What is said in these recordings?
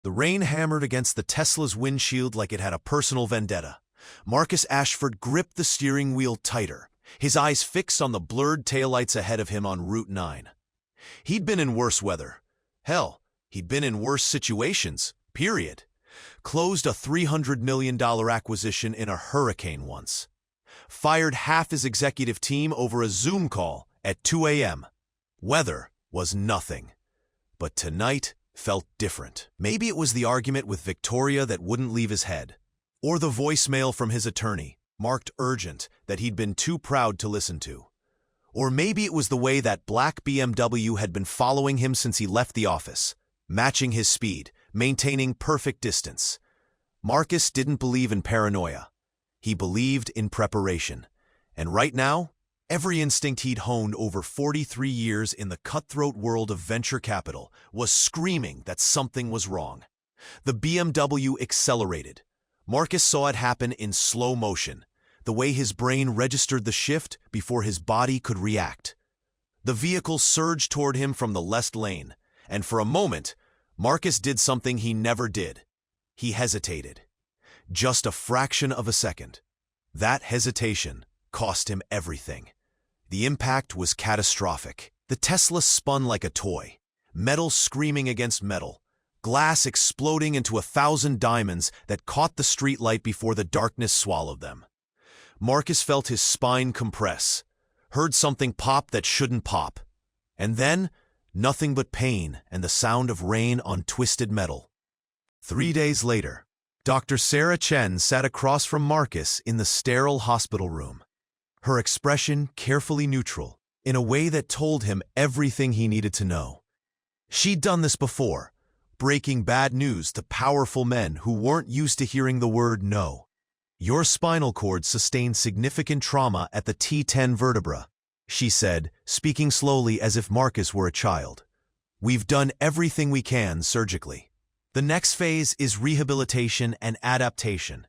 The rain hammered against the Tesla's windshield like it had a personal vendetta. Marcus Ashford gripped the steering wheel tighter, his eyes fixed on the blurred taillights ahead of him on Route 9. He'd been in worse weather. Hell, he'd been in worse situations, period. Closed a $300 million acquisition in a hurricane once. Fired half his executive team over a Zoom call at 2 a.m. Weather was nothing. But tonight felt different. Maybe it was the argument with Victoria that wouldn't leave his head. Or the voicemail from his attorney, marked urgent, that he'd been too proud to listen to. Or maybe it was the way that black BMW had been following him since he left the office, matching his speed, maintaining perfect distance. Marcus didn't believe in paranoia. He believed in preparation. And right now, every instinct he'd honed over 43 years in the cutthroat world of venture capital was screaming that something was wrong. The BMW accelerated. Marcus saw it happen in slow motion, the way his brain registered the shift before his body could react. The vehicle surged toward him from the left lane, and for a moment, Marcus did something he never did. He hesitated. Just a fraction of a second. That hesitation cost him everything. The impact was catastrophic. The Tesla spun like a toy, metal screaming against metal, glass exploding into 1,000 diamonds that caught the streetlight before the darkness swallowed them. Marcus felt his spine compress, heard something pop that shouldn't pop, and then nothing but pain and the sound of rain on twisted metal. 3 days later, Dr. Sarah Chen sat across from Marcus in the sterile hospital room, her expression carefully neutral, in a way that told him everything he needed to know. She'd done this before, breaking bad news to powerful men who weren't used to hearing the word no. Your spinal cord sustained significant trauma at the T10 vertebra, she said, speaking slowly as if Marcus were a child. We've done everything we can surgically. The next phase is rehabilitation and adaptation.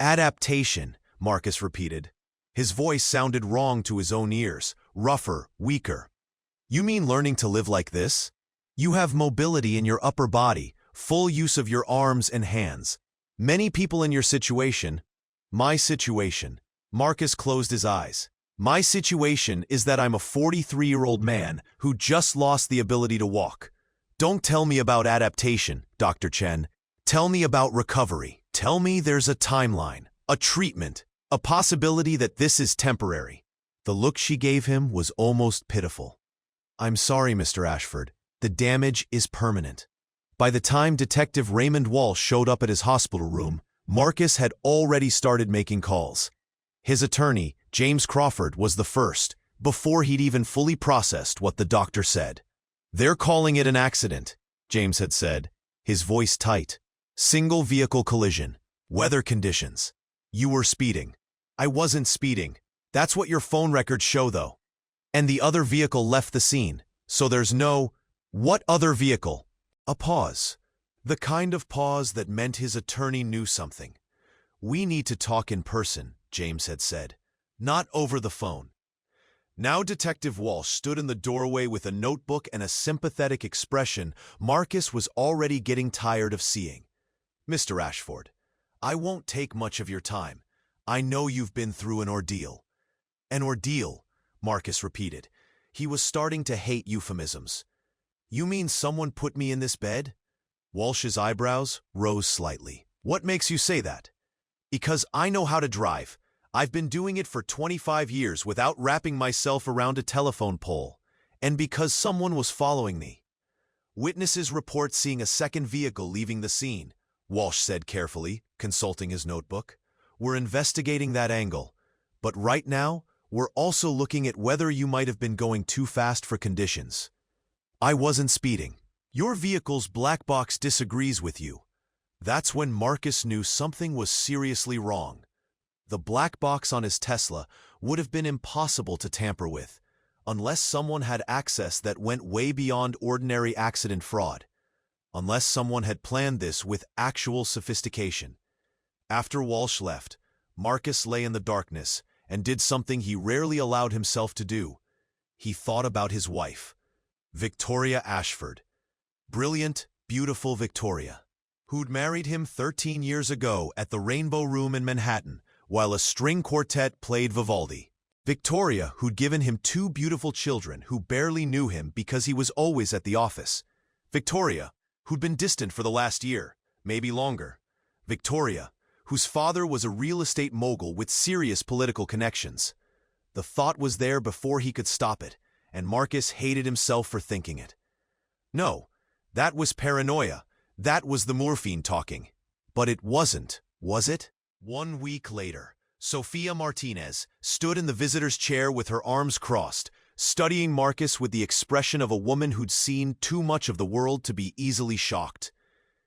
Adaptation, Marcus repeated. His voice sounded wrong to his own ears, rougher, weaker. You mean learning to live like this? You have mobility in your upper body, full use of your arms and hands. Many people in your situation, my situation, Marcus closed his eyes. My situation is that I'm a 43-year-old man who just lost the ability to walk. Don't tell me about adaptation, Dr. Chen. Tell me about recovery. Tell me there's a timeline, a treatment, a possibility that this is temporary. The look she gave him was almost pitiful. I'm sorry, Mr. Ashford. The damage is permanent. By the time Detective Raymond Walsh showed up at his hospital room, Marcus had already started making calls. His attorney, James Crawford, was the first, before he'd even fully processed what the doctor said. They're calling it an accident, James had said, his voice tight. Single vehicle collision. Weather conditions. You were speeding. I wasn't speeding. That's what your phone records show, though. And the other vehicle left the scene, so there's no... What other vehicle? A pause. The kind of pause that meant his attorney knew something. We need to talk in person, James had said, not over the phone. Now Detective Walsh stood in the doorway with a notebook and a sympathetic expression Marcus was already getting tired of seeing. Mr. Ashford, I won't take much of your time. I know you've been through an ordeal. An ordeal, Marcus repeated. He was starting to hate euphemisms. You mean someone put me in this bed? Walsh's eyebrows rose slightly. What makes you say that? Because I know how to drive. I've been doing it for 25 years without wrapping myself around a telephone pole, and because someone was following me. Witnesses report seeing a second vehicle leaving the scene, Walsh said carefully, consulting his notebook. We're investigating that angle, but right now, we're also looking at whether you might have been going too fast for conditions. I wasn't speeding. Your vehicle's black box disagrees with you. That's when Marcus knew something was seriously wrong. The black box on his Tesla would have been impossible to tamper with, unless someone had access that went way beyond ordinary accident fraud, unless someone had planned this with actual sophistication. After Walsh left, Marcus lay in the darkness and did something he rarely allowed himself to do. He thought about his wife, Victoria Ashford. Brilliant, beautiful Victoria. who'd married him 13 years ago at the Rainbow Room in Manhattan, while a string quartet played Vivaldi. Victoria, who'd given him 2 beautiful children who barely knew him because he was always at the office. Victoria, who'd been distant for the last year, maybe longer. Victoria, whose father was a real estate mogul with serious political connections. The thought was there before he could stop it, and Marcus hated himself for thinking it. No, that was paranoia. That was the morphine talking. But it wasn't, was it? 1 week later, Sofia Martinez stood in the visitor's chair with her arms crossed, studying Marcus with the expression of a woman who'd seen too much of the world to be easily shocked.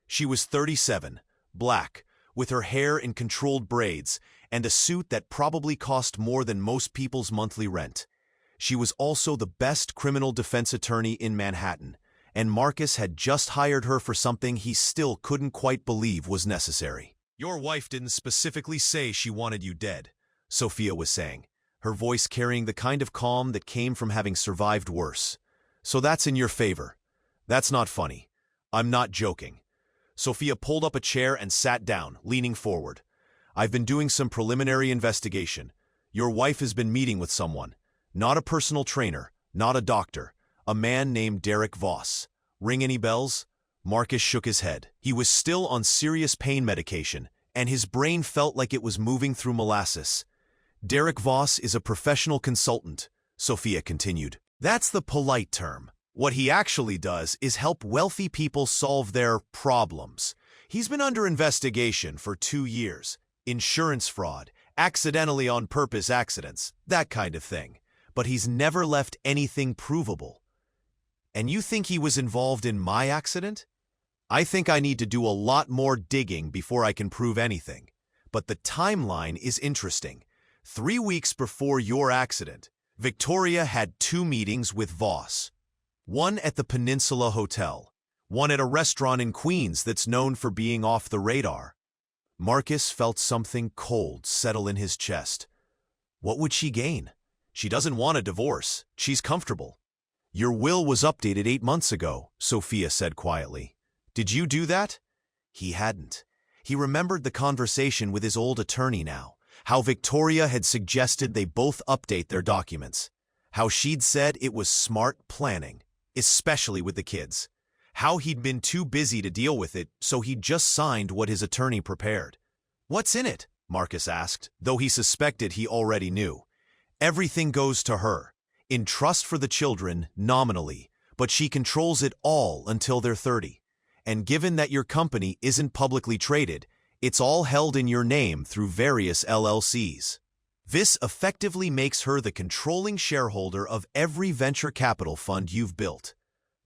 She was 37, black, with her hair in controlled braids, and a suit that probably cost more than most people's monthly rent. She was also the best criminal defense attorney in Manhattan, and Marcus had just hired her for something he still couldn't quite believe was necessary. "Your wife didn't specifically say she wanted you dead," Sofia was saying, her voice carrying the kind of calm that came from having survived worse. "So that's in your favor. That's not funny. I'm not joking." Sofia pulled up a chair and sat down, leaning forward. "I've been doing some preliminary investigation. Your wife has been meeting with someone. Not a personal trainer, not a doctor. A man named Derek Voss. Ring any bells?" Marcus shook his head. He was still on serious pain medication, and his brain felt like it was moving through molasses. "Derek Voss is a professional consultant," Sofia continued. "That's the polite term. What he actually does is help wealthy people solve their problems. He's been under investigation for 2 years. Insurance fraud, accidentally on purpose accidents, that kind of thing. But he's never left anything provable." "And you think he was involved in my accident?" "I think I need to do a lot more digging before I can prove anything. But the timeline is interesting. 3 weeks before your accident, Victoria had 2 meetings with Voss. One at the Peninsula Hotel, one at a restaurant in Queens that's known for being off the radar." Marcus felt something cold settle in his chest. What would she gain? She doesn't want a divorce. She's comfortable. "Your will was updated 8 months ago," Sofia said quietly. "Did you do that?" He hadn't. He remembered the conversation with his old attorney now, how Victoria had suggested they both update their documents, how she'd said it was smart planning, especially with the kids, how he'd been too busy to deal with it, so he'd just signed what his attorney prepared. "What's in it?" Marcus asked, though he suspected he already knew. "Everything goes to her, in trust for the children, nominally, but she controls it all until they're 30. And given that your company isn't publicly traded, it's all held in your name through various LLCs. This effectively makes her the controlling shareholder of every venture capital fund you've built."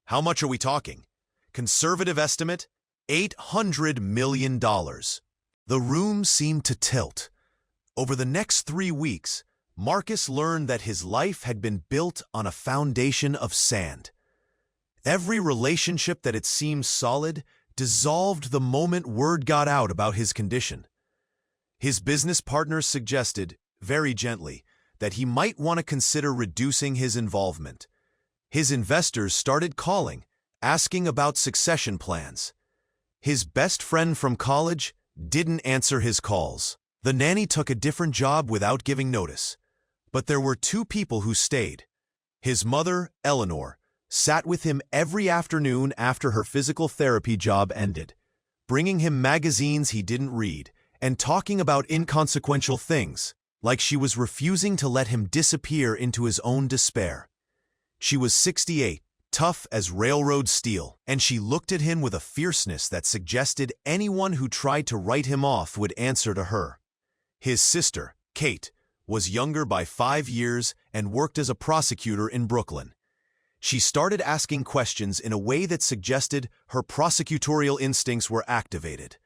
"How much are we talking?" "Conservative estimate, $800 million. The room seemed to tilt. Over the next 3 weeks, Marcus learned that his life had been built on a foundation of sand. Every relationship that had seemed solid dissolved the moment word got out about his condition. His business partners suggested, very gently, that he might want to consider reducing his involvement. His investors started calling, asking about succession plans. His best friend from college didn't answer his calls. The nanny took a different job without giving notice. But there were 2 people who stayed. His mother, Eleanor, sat with him every afternoon after her physical therapy job ended, bringing him magazines he didn't read and talking about inconsequential things, like she was refusing to let him disappear into his own despair. She was 68, tough as railroad steel, and she looked at him with a fierceness that suggested anyone who tried to write him off would answer to her. His sister, Kate, was younger by 5 years and worked as a prosecutor in Brooklyn. She started asking questions in a way that suggested her prosecutorial instincts were activated.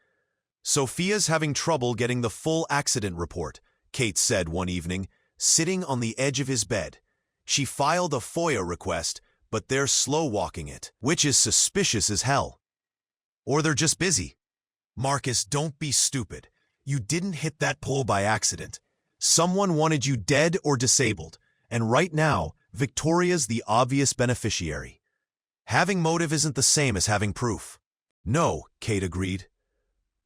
"Sofia's having trouble getting the full accident report," Kate said one evening, sitting on the edge of his bed. "She filed a FOIA request, but they're slow-walking it, which is suspicious as hell. Or they're just busy." "Marcus, don't be stupid. You didn't hit that pole by accident. Someone wanted you dead or disabled, and right now, Victoria's the obvious beneficiary. Having motive isn't the same as having proof." "No," Kate agreed.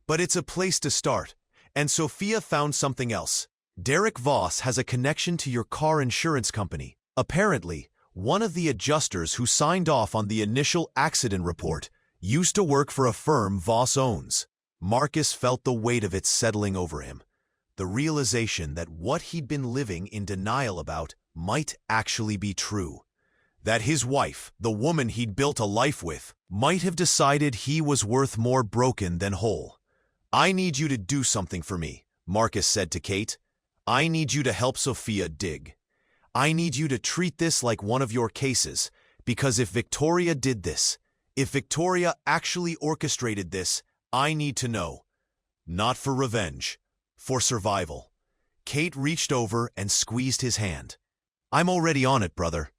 But it's a place to start, and Sophia found something else. Derek Voss has a connection to your car insurance company. Apparently, one of the adjusters who signed off on the initial accident report used to work for a firm Voss owns. Marcus felt the weight of it settling over him. The realization that what he'd been living in denial about might actually be true. That his wife, the woman he'd built a life with, might have decided he was worth more broken than whole. "I need you to do something for me," Marcus said to Kate. "I need you to help Sophia dig. I need you to treat this like one of your cases, because if Victoria did this, if Victoria actually orchestrated this, I need to know. Not for revenge, for survival." Kate reached over and squeezed his hand. "I'm already on it, brother."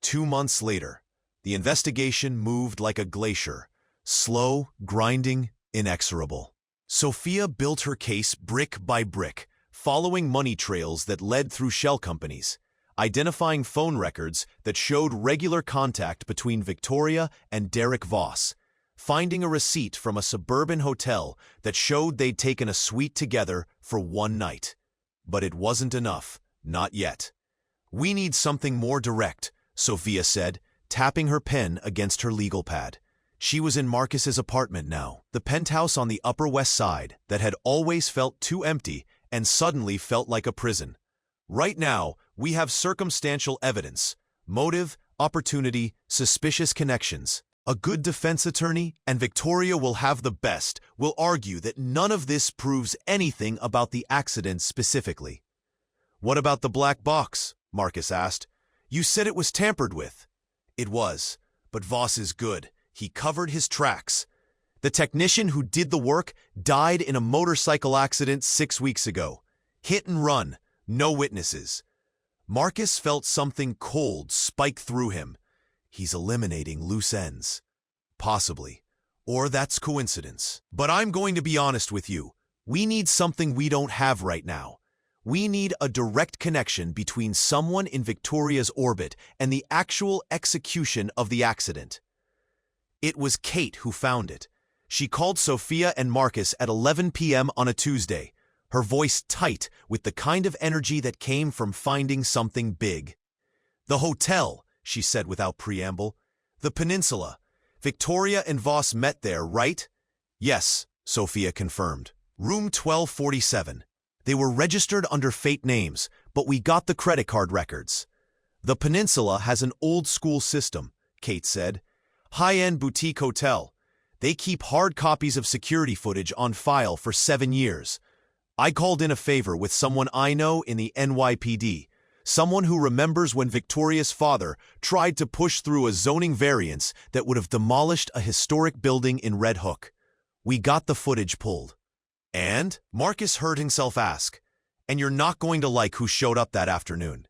2 months later, the investigation moved like a glacier, slow, grinding, inexorable. Sophia built her case brick by brick, following money trails that led through shell companies, identifying phone records that showed regular contact between Victoria and Derek Voss, finding a receipt from a suburban hotel that showed they'd taken a suite together for one night. But it wasn't enough, not yet. "We need something more direct," Sophia said, tapping her pen against her legal pad. She was in Marcus's apartment now, the penthouse on the Upper West Side that had always felt too empty and suddenly felt like a prison. "Right now, we have circumstantial evidence, motive, opportunity, suspicious connections. A good defense attorney, and Victoria will have the best, will argue that none of this proves anything about the accident specifically." "What about the black box?" Marcus asked. "You said it was tampered with." "It was, but Voss is good. He covered his tracks. The technician who did the work died in a motorcycle accident 6 weeks ago. Hit and run, no witnesses." Marcus felt something cold spike through him. He's eliminating loose ends. Possibly. Or that's coincidence. "But I'm going to be honest with you. We need something we don't have right now. We need a direct connection between someone in Victoria's orbit and the actual execution of the accident." It was Kate who found it. She called Sophia and Marcus at 11 p.m. on a Tuesday, her voice tight with the kind of energy that came from finding something big. "The hotel," she said without preamble. "The Peninsula. Victoria and Voss met there, right?" "Yes," Sophia confirmed. "Room 1247. They were registered under fake names, but we got the credit card records." "The Peninsula has an old-school system," Kate said. "High-end boutique hotel. They keep hard copies of security footage on file for 7 years. I called in a favor with someone I know in the NYPD, someone who remembers when Victoria's father tried to push through a zoning variance that would have demolished a historic building in Red Hook. We got the footage pulled." "And?" Marcus heard himself ask. "And you're not going to like who showed up that afternoon."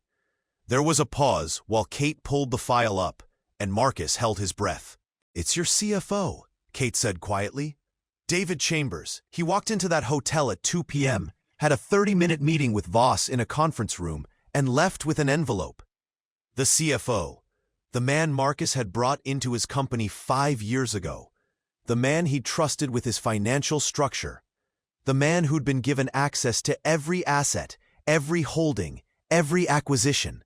There was a pause while Kate pulled the file up, and Marcus held his breath. "It's your CFO," Kate said quietly. "David Chambers. He walked into that hotel at 2 p.m., had a 30-minute meeting with Voss in a conference room, and left with an envelope." The CFO. The man Marcus had brought into his company 5 years ago. The man he'd trusted with his financial structure. The man who'd been given access to every asset, every holding, every acquisition.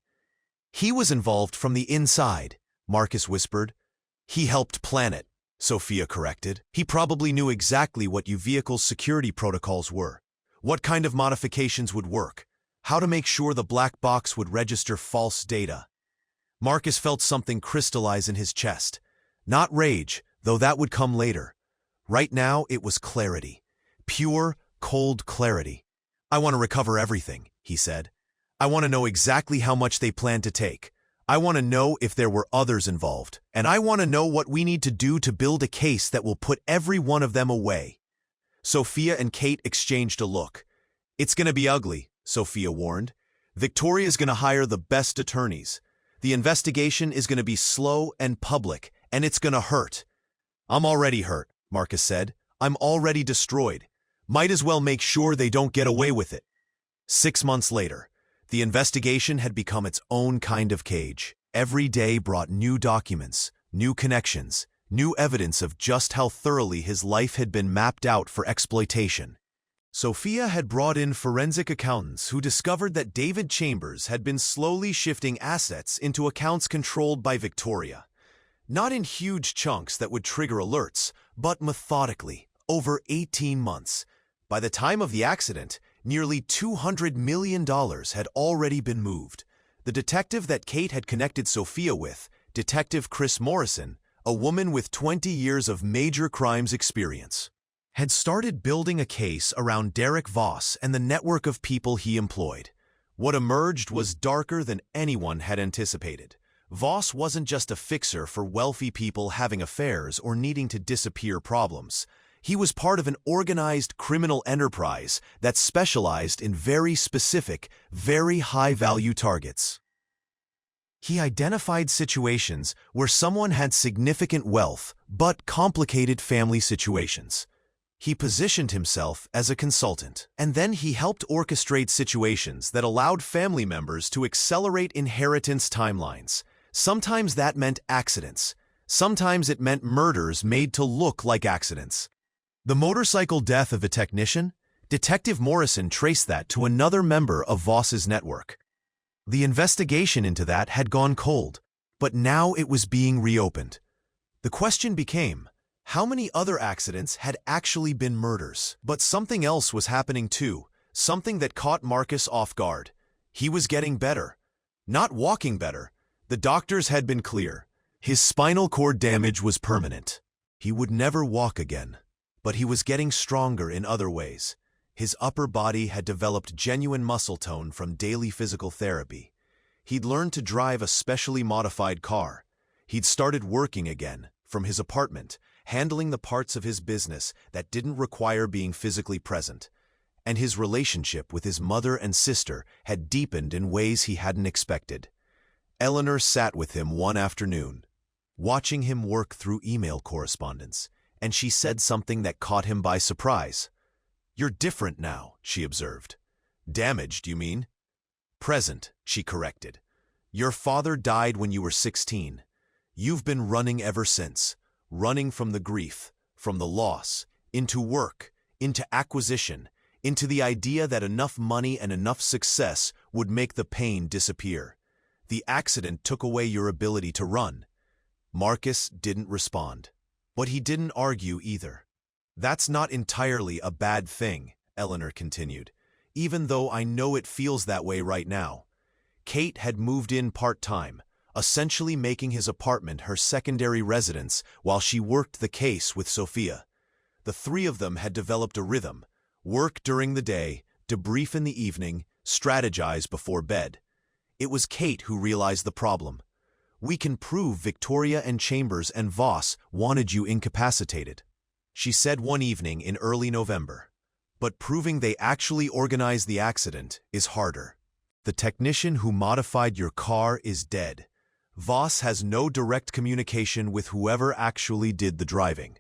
"He was involved from the inside," Marcus whispered. "He helped plan it," Sophia corrected. "He probably knew exactly what your vehicle's security protocols were, what kind of modifications would work, how to make sure the black box would register false data." Marcus felt something crystallize in his chest. Not rage, though that would come later. Right now, it was clarity. Pure, cold clarity. "I want to recover everything," he said. "I want to know exactly how much they plan to take. I want to know if there were others involved, and I want to know what we need to do to build a case that will put every one of them away." Sophia and Kate exchanged a look. "It's going to be ugly," Sophia warned. "Victoria's going to hire the best attorneys. The investigation is going to be slow and public, and it's going to hurt." "I'm already hurt," Marcus said. "I'm already destroyed. Might as well make sure they don't get away with it." 6 months later, the investigation had become its own kind of cage. Every day brought new documents, new connections, new evidence of just how thoroughly his life had been mapped out for exploitation. Sophia had brought in forensic accountants who discovered that David Chambers had been slowly shifting assets into accounts controlled by Victoria. Not in huge chunks that would trigger alerts, but methodically, over 18 months. By the time of the accident, nearly $200 million had already been moved. The detective that Kate had connected Sophia with, Detective Chris Morrison, a woman with 20 years of major crimes experience, had started building a case around Derek Voss and the network of people he employed. What emerged was darker than anyone had anticipated. Voss wasn't just a fixer for wealthy people having affairs or needing to disappear problems. He was part of an organized criminal enterprise that specialized in very specific, very high-value targets. He identified situations where someone had significant wealth but complicated family situations. He positioned himself as a consultant, and then he helped orchestrate situations that allowed family members to accelerate inheritance timelines. Sometimes that meant accidents. Sometimes it meant murders made to look like accidents. The motorcycle death of a technician? Detective Morrison traced that to another member of Voss's network. The investigation into that had gone cold, but now it was being reopened. The question became, how many other accidents had actually been murders? But something else was happening too, something that caught Marcus off guard. He was getting better. Not walking better. The doctors had been clear. His spinal cord damage was permanent. He would never walk again. But he was getting stronger in other ways. His upper body had developed genuine muscle tone from daily physical therapy. He'd learned to drive a specially modified car. He'd started working again, from his apartment, handling the parts of his business that didn't require being physically present. And his relationship with his mother and sister had deepened in ways he hadn't expected. Eleanor sat with him one afternoon, watching him work through email correspondence, and she said something that caught him by surprise. "You're different now," she observed. "Damaged, you mean?" "Present," she corrected. "Your father died when you were 16. You've been running ever since. Running from the grief, from the loss, into work, into acquisition, into the idea that enough money and enough success would make the pain disappear. The accident took away your ability to run." Marcus didn't respond. But he didn't argue either. "That's not entirely a bad thing," Eleanor continued, "even though I know it feels that way right now." Kate had moved in part-time, essentially making his apartment her secondary residence while she worked the case with Sophia. The three of them had developed a rhythm: work during the day, debrief in the evening, strategize before bed. It was Kate who realized the problem. "We can prove Victoria and Chambers and Voss wanted you incapacitated," she said one evening in early November. "But proving they actually organized the accident is harder. The technician who modified your car is dead. Voss has no direct communication with whoever actually did the driving.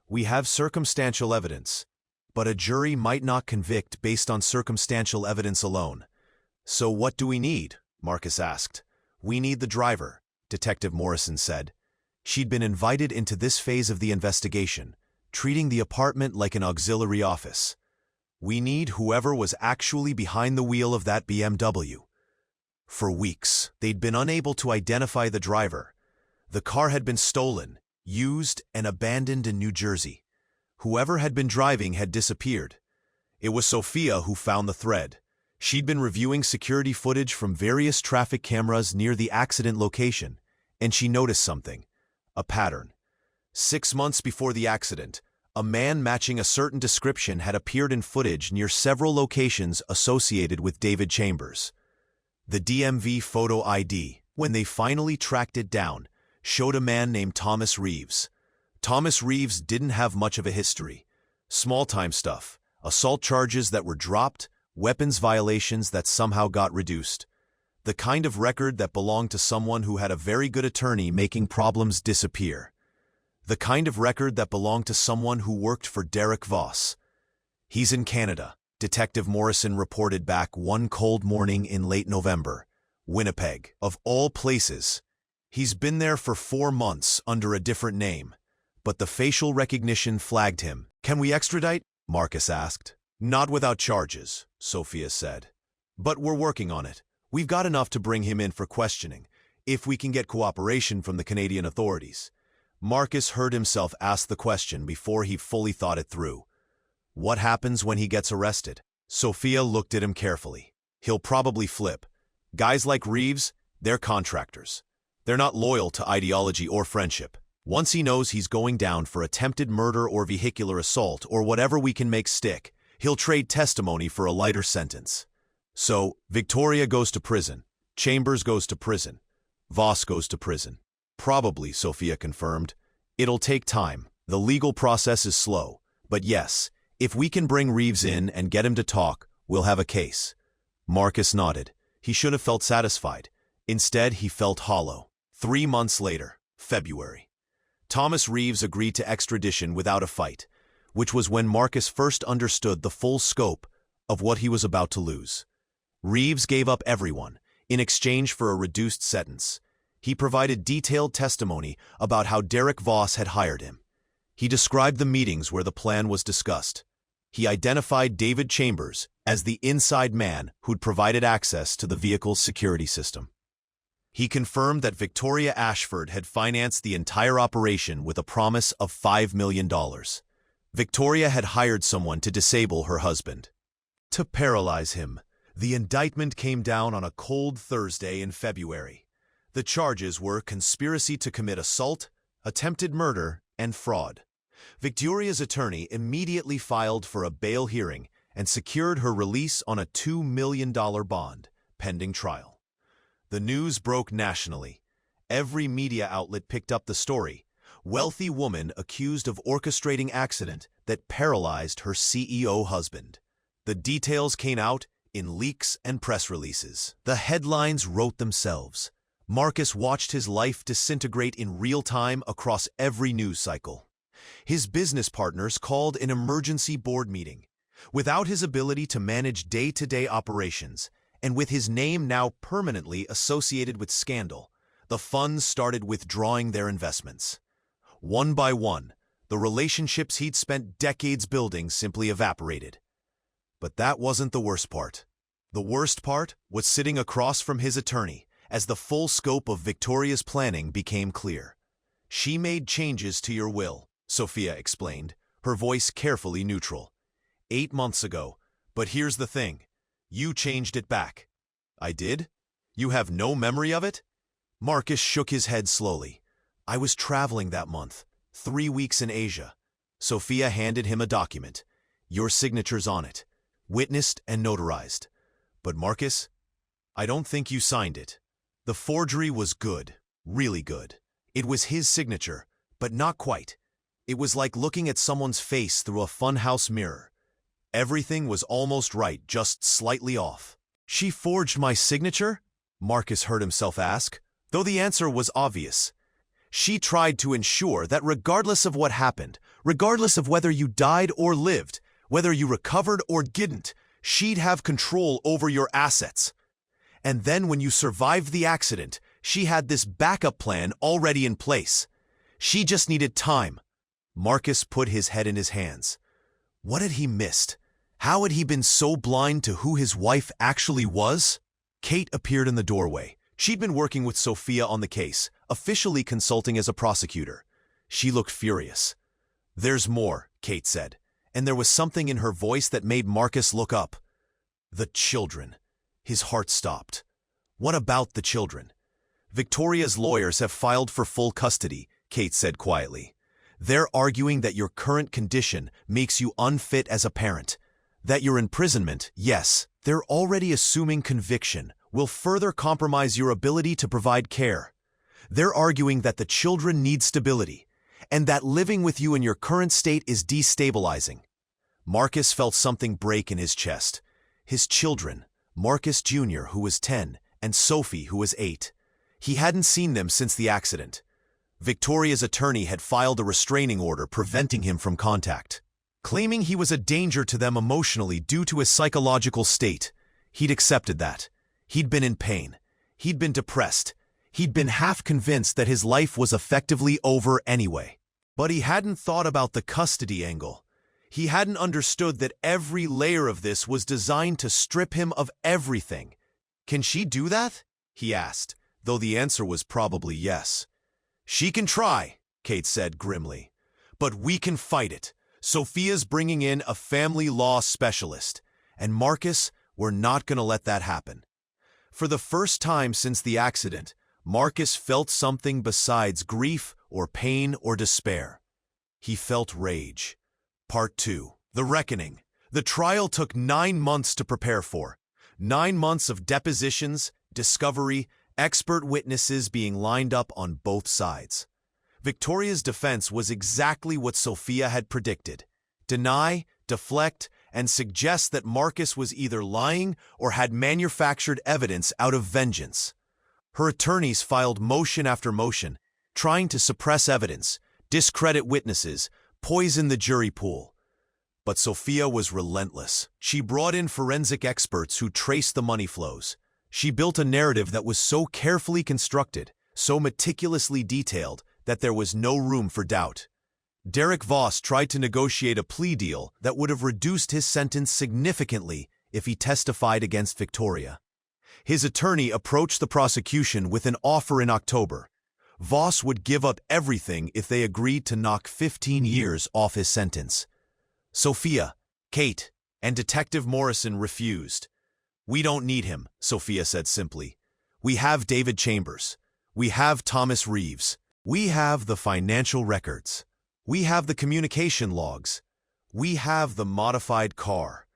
We have circumstantial evidence, but a jury might not convict based on circumstantial evidence alone." "So what do we need?" Marcus asked. "We need the driver," Detective Morrison said. She'd been invited into this phase of the investigation, treating the apartment like an auxiliary office. "We need whoever was actually behind the wheel of that BMW." For weeks, they'd been unable to identify the driver. The car had been stolen, used, and abandoned in New Jersey. Whoever had been driving had disappeared. It was Sophia who found the thread. She'd been reviewing security footage from various traffic cameras near the accident location, and she noticed something: a pattern. 6 months before the accident, a man matching a certain description had appeared in footage near several locations associated with David Chambers. The DMV photo ID, when they finally tracked it down, showed a man named Thomas Reeves. Thomas Reeves didn't have much of a history. Small-time stuff, assault charges that were dropped, weapons violations that somehow got reduced. The kind of record that belonged to someone who had a very good attorney making problems disappear. The kind of record that belonged to someone who worked for Derek Voss. "He's in Canada," Detective Morrison reported back one cold morning in late November. "Winnipeg, of all places. He's been there for 4 months under a different name. but the facial recognition flagged him. "Can we extradite?" Marcus asked. "Not without charges," Sophia said. "But we're working on it. We've got enough to bring him in for questioning, if we can get cooperation from the Canadian authorities." Marcus heard himself ask the question before he fully thought it through. What happens when he gets arrested? Sophia looked at him carefully. He'll probably flip. Guys like Reeves, they're contractors. They're not loyal to ideology or friendship. Once he knows he's going down for attempted murder or vehicular assault or whatever we can make stick, he'll trade testimony for a lighter sentence. So, Victoria goes to prison. Chambers goes to prison. Voss goes to prison. Probably, Sophia confirmed. It'll take time. The legal process is slow. But yes, if we can bring Reeves in and get him to talk, we'll have a case. Marcus nodded. He should have felt satisfied. Instead, he felt hollow. 3 months later, February. Thomas Reeves agreed to extradition without a fight, which was when Marcus first understood the full scope of what he was about to lose. Reeves gave up everyone in exchange for a reduced sentence. He provided detailed testimony about how Derek Voss had hired him. He described the meetings where the plan was discussed. He identified David Chambers as the inside man who'd provided access to the vehicle's security system. He confirmed that Victoria Ashford had financed the entire operation with a promise of $5 million. Victoria had hired someone to disable her husband, to paralyze him. The indictment came down on a cold Thursday in February. The charges were conspiracy to commit assault, attempted murder, and fraud. Victoria's attorney immediately filed for a bail hearing and secured her release on a $2 million bond, pending trial. The news broke nationally. Every media outlet picked up the story. Wealthy woman accused of orchestrating accident that paralyzed her CEO husband. The details came out in leaks and press releases. The headlines wrote themselves. Marcus watched his life disintegrate in real time across every news cycle. His business partners called an emergency board meeting. Without his ability to manage day-to-day operations, and with his name now permanently associated with scandal, the funds started withdrawing their investments. One by one, the relationships he'd spent decades building simply evaporated. But that wasn't the worst part. The worst part was sitting across from his attorney as the full scope of Victoria's planning became clear. "She made changes to your will," Sophia explained, her voice carefully neutral. "8 months ago, but here's the thing. You changed it back." "I did? You have no memory of it?" Marcus shook his head slowly. "I was traveling that month, 3 weeks in Asia." Sophia handed him a document. "Your signature's on it, witnessed and notarized. But Marcus, I don't think you signed it." The forgery was good, really good. It was his signature, but not quite. It was like looking at someone's face through a funhouse mirror. Everything was almost right, just slightly off. "She forged my signature?" Marcus heard himself ask, though the answer was obvious. "She tried to ensure that regardless of what happened, regardless of whether you died or lived, whether you recovered or didn't, she'd have control over your assets. And then when you survived the accident, she had this backup plan already in place. She just needed time." Marcus put his head in his hands. What had he missed? How had he been so blind to who his wife actually was? Kate appeared in the doorway. She'd been working with Sophia on the case, officially consulting as a prosecutor. She looked furious. "There's more," Kate said, and there was something in her voice that made Marcus look up. "The children." His heart stopped. "What about the children?" "Victoria's lawyers have filed for full custody," Kate said quietly. "They're arguing that your current condition makes you unfit as a parent. That your imprisonment, yes, they're already assuming conviction, will further compromise your ability to provide care. They're arguing that the children need stability, and that living with you in your current state is destabilizing." Marcus felt something break in his chest. His children, Marcus Jr., who was 10, and Sophie, who was 8. He hadn't seen them since the accident. Victoria's attorney had filed a restraining order preventing him from contact, claiming he was a danger to them emotionally due to his psychological state. He'd accepted that. He'd been in pain. He'd been depressed. He'd been half convinced that his life was effectively over anyway. But he hadn't thought about the custody angle. He hadn't understood that every layer of this was designed to strip him of everything. "Can she do that?" he asked, though the answer was probably yes. "She can try," Kate said grimly. "But we can fight it. Sophia's bringing in a family law specialist. And Marcus, we're not going to let that happen." For the first time since the accident, Marcus felt something besides grief or pain or despair. He felt rage. Part 2. The Reckoning. The trial took 9 months to prepare for. 9 months of depositions, discovery, expert witnesses being lined up on both sides. Victoria's defense was exactly what Sophia had predicted: deny, deflect, and suggest that Marcus was either lying or had manufactured evidence out of vengeance. Her attorneys filed motion after motion, trying to suppress evidence, discredit witnesses, poison the jury pool. But Sophia was relentless. She brought in forensic experts who traced the money flows. She built a narrative that was so carefully constructed, so meticulously detailed, that there was no room for doubt. Derek Voss tried to negotiate a plea deal that would have reduced his sentence significantly if he testified against Victoria. His attorney approached the prosecution with an offer in October. Voss would give up everything if they agreed to knock 15 years off his sentence. Sophia, Kate, and Detective Morrison refused. "We don't need him," Sophia said simply. "We have David Chambers. We have Thomas Reeves. We have the financial records. We have the communication logs. We have the modified car.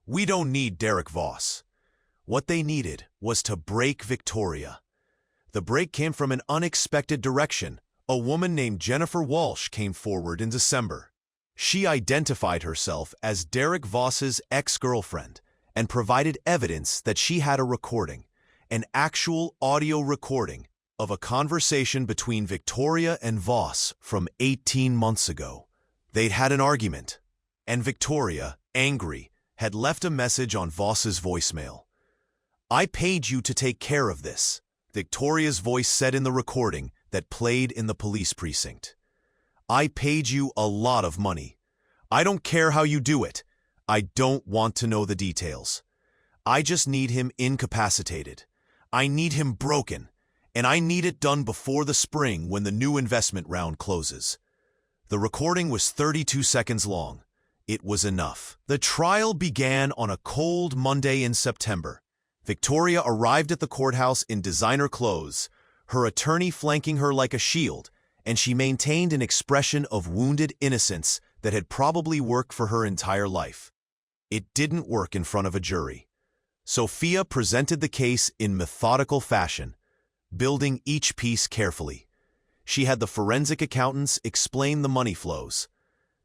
We don't need Derek Voss." What they needed was to break Victoria. The break came from an unexpected direction. A woman named Jennifer Walsh came forward in December. She identified herself as Derek Voss's ex-girlfriend and provided evidence that she had a recording, an actual audio recording, of a conversation between Victoria and Voss from 18 months ago. They'd had an argument, and Victoria, angry, had left a message on Voss's voicemail. "I paid you to take care of this," Victoria's voice said in the recording that played in the police precinct. "I paid you a lot of money. I don't care how you do it. I don't want to know the details. I just need him incapacitated. I need him broken. And I need it done before the spring when the new investment round closes." The recording was 32 seconds long. It was enough. The trial began on a cold Monday in September. Victoria arrived at the courthouse in designer clothes, her attorney flanking her like a shield, and she maintained an expression of wounded innocence that had probably worked for her entire life. It didn't work in front of a jury. Sophia presented the case in methodical fashion, building each piece carefully. She had the forensic accountants explain the money flows.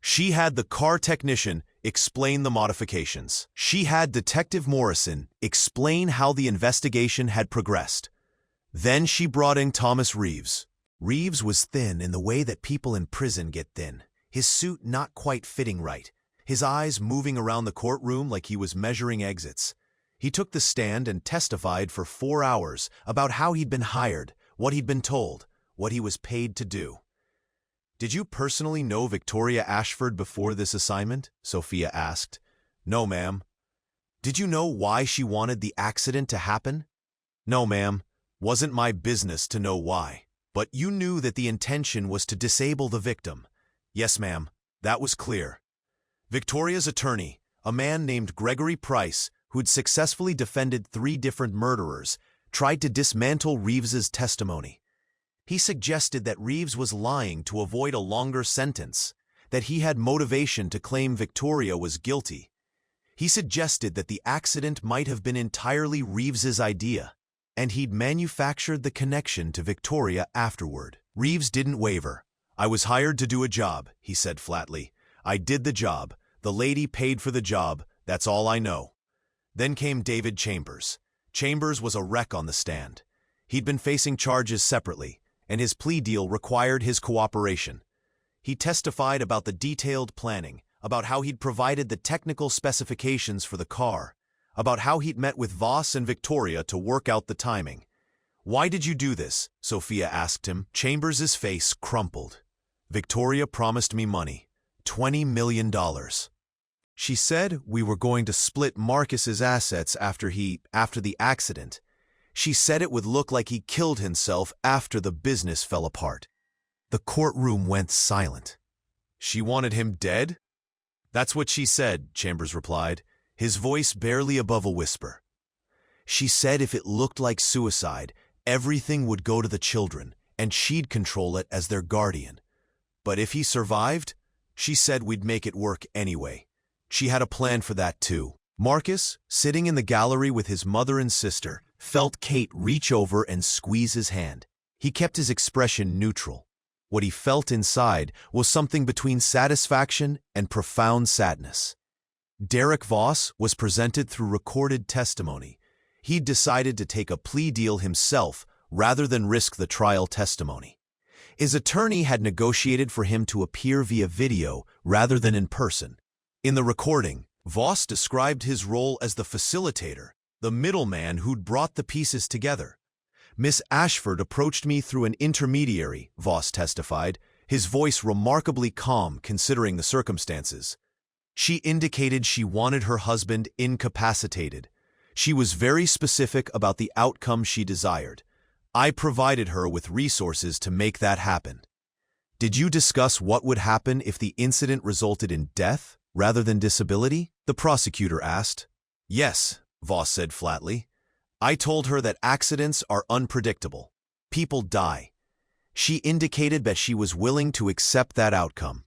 She had the car technician explain the modifications. She had Detective Morrison explain how the investigation had progressed. Then she brought in Thomas Reeves. Reeves was thin in the way that people in prison get thin, his suit not quite fitting right, his eyes moving around the courtroom like he was measuring exits. He took the stand and testified for 4 hours about how he'd been hired, what he'd been told, what he was paid to do. "Did you personally know Victoria Ashford before this assignment?" Sophia asked. "No, ma'am." "Did you know why she wanted the accident to happen?" "No, ma'am. Wasn't my business to know why. But you knew that the intention was to disable the victim." "Yes, ma'am. That was clear." Victoria's attorney, a man named Gregory Price, who'd successfully defended 3 different murderers, tried to dismantle Reeves's testimony. He suggested that Reeves was lying to avoid a longer sentence, that he had motivation to claim Victoria was guilty. He suggested that the accident might have been entirely Reeves's idea, and he'd manufactured the connection to Victoria afterward. Reeves didn't waver. "I was hired to do a job," he said flatly. "I did the job. The lady paid for the job. That's all I know." Then came David Chambers. Chambers was a wreck on the stand. He'd been facing charges separately, and his plea deal required his cooperation. He testified about the detailed planning, about how he'd provided the technical specifications for the car, about how he'd met with Voss and Victoria to work out the timing. "Why did you do this?" Sophia asked him. Chambers's face crumpled. Victoria promised me money, $20 million. She said we were going to split Marcus's assets after the accident. She said it would look like he killed himself after the business fell apart. The courtroom went silent. She wanted him dead? That's what she said, Chambers replied, his voice barely above a whisper. She said if it looked like suicide, everything would go to the children, and she'd control it as their guardian. But if he survived, she said we'd make it work anyway. She had a plan for that too. Marcus, sitting in the gallery with his mother and sister, felt Kate reach over and squeeze his hand. He kept his expression neutral. What he felt inside was something between satisfaction and profound sadness. Derek Voss was presented through recorded testimony. He'd decided to take a plea deal himself rather than risk the trial testimony. His attorney had negotiated for him to appear via video rather than in person. In the recording, Voss described his role as the facilitator, the middleman who'd brought the pieces together. Miss Ashford approached me through an intermediary, Voss testified, his voice remarkably calm considering the circumstances. She indicated she wanted her husband incapacitated. She was very specific about the outcome she desired. I provided her with resources to make that happen. Did you discuss what would happen if the incident resulted in death rather than disability? The prosecutor asked. Yes, Voss said flatly. I told her that accidents are unpredictable. People die. She indicated that she was willing to accept that outcome.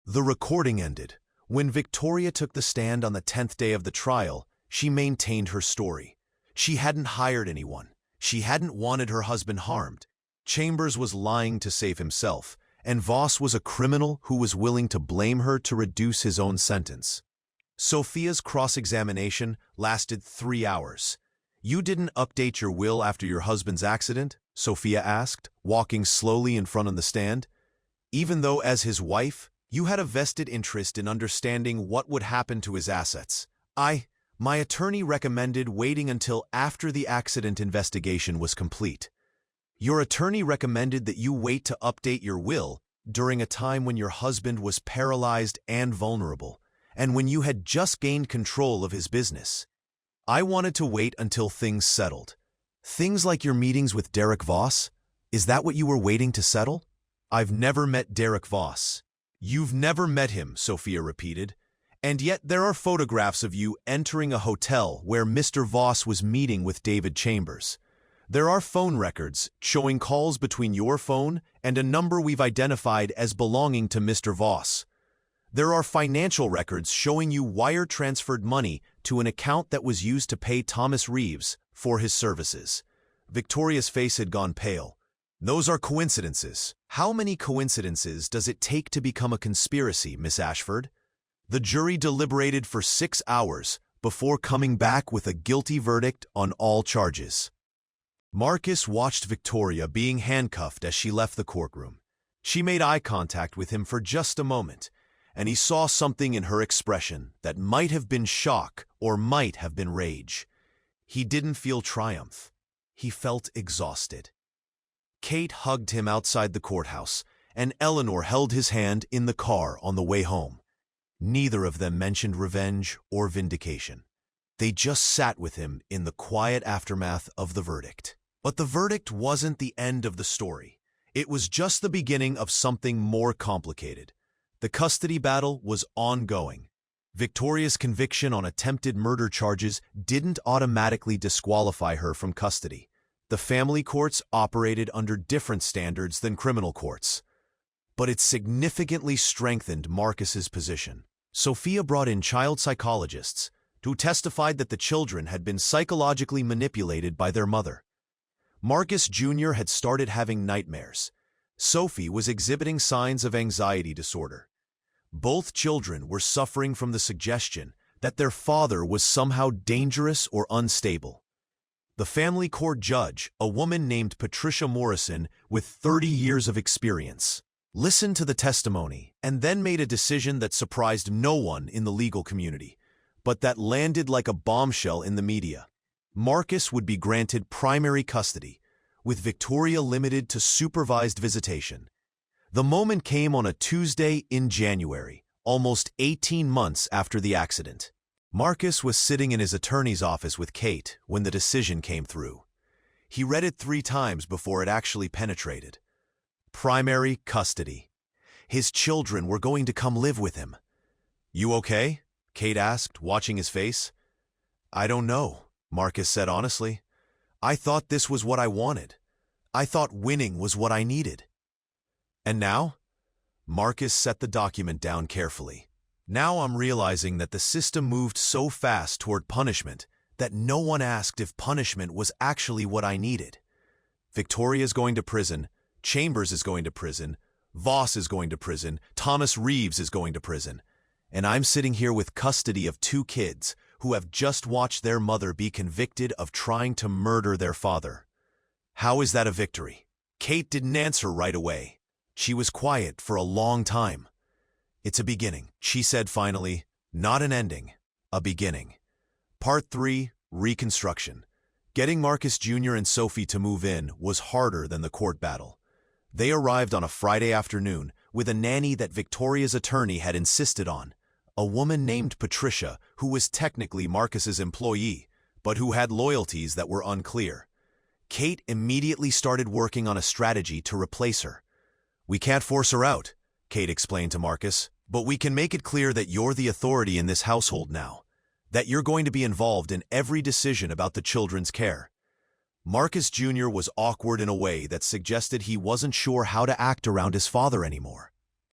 The recording ended. When Victoria took the stand on the 10th day of the trial, she maintained her story. She hadn't hired anyone. She hadn't wanted her husband harmed. Chambers was lying to save himself, and Voss was a criminal who was willing to blame her to reduce his own sentence. Sophia's cross-examination lasted 3 hours. You didn't update your will after your husband's accident? Sophia asked, walking slowly in front of the stand. Even though, as his wife, you had a vested interest in understanding what would happen to his assets. My attorney recommended waiting until after the accident investigation was complete. Your attorney recommended that you wait to update your will during a time when your husband was paralyzed and vulnerable, and when you had just gained control of his business. I wanted to wait until things settled. Things like your meetings with Derek Voss? Is that what you were waiting to settle? I've never met Derek Voss. You've never met him, Sophia repeated. And yet there are photographs of you entering a hotel where Mr. Voss was meeting with David Chambers. There are phone records showing calls between your phone and a number we've identified as belonging to Mr. Voss. There are financial records showing you wire-transferred money to an account that was used to pay Thomas Reeves for his services. Victoria's face had gone pale. Those are coincidences. How many coincidences does it take to become a conspiracy, Miss Ashford? The jury deliberated for 6 hours before coming back with a guilty verdict on all charges. Marcus watched Victoria being handcuffed as she left the courtroom. She made eye contact with him for just a moment, and he saw something in her expression that might have been shock or might have been rage. He didn't feel triumph. He felt exhausted. Kate hugged him outside the courthouse, and Eleanor held his hand in the car on the way home. Neither of them mentioned revenge or vindication. They just sat with him in the quiet aftermath of the verdict. But the verdict wasn't the end of the story. It was just the beginning of something more complicated. The custody battle was ongoing. Victoria's conviction on attempted murder charges didn't automatically disqualify her from custody. The family courts operated under different standards than criminal courts. But it significantly strengthened Marcus's position. Sophia brought in child psychologists who testified that the children had been psychologically manipulated by their mother. Marcus Jr. had started having nightmares. Sophie was exhibiting signs of anxiety disorder. Both children were suffering from the suggestion that their father was somehow dangerous or unstable. The family court judge, a woman named Patricia Morrison with 30 years of experience, listened to the testimony and then made a decision that surprised no one in the legal community, but that landed like a bombshell in the media. Marcus would be granted primary custody, with Victoria limited to supervised visitation. The moment came on a Tuesday in January, almost 18 months after the accident. Marcus was sitting in his attorney's office with Kate when the decision came through. He read it 3 times before it actually penetrated. Primary custody. His children were going to come live with him. "You okay?" Kate asked, watching his face. "I don't know," Marcus said honestly. "I thought this was what I wanted. I thought winning was what I needed." "And now?" Marcus set the document down carefully. "Now I'm realizing that the system moved so fast toward punishment that no one asked if punishment was actually what I needed. Victoria's going to prison, Chambers is going to prison, Voss is going to prison, Thomas Reeves is going to prison, and I'm sitting here with custody of 2 kids who have just watched their mother be convicted of trying to murder their father. How is that a victory?" Kate didn't answer right away. She was quiet for a long time. "It's a beginning," she said finally. "Not an ending, a beginning." Part 3, Reconstruction. Getting Marcus Jr. and Sophie to move in was harder than the court battle. They arrived on a Friday afternoon with a nanny that Victoria's attorney had insisted on, a woman named Patricia who was technically Marcus's employee, but who had loyalties that were unclear. Kate immediately started working on a strategy to replace her. "We can't force her out," Kate explained to Marcus, "but we can make it clear that you're the authority in this household now, that you're going to be involved in every decision about the children's care." Marcus Jr. was awkward in a way that suggested he wasn't sure how to act around his father anymore.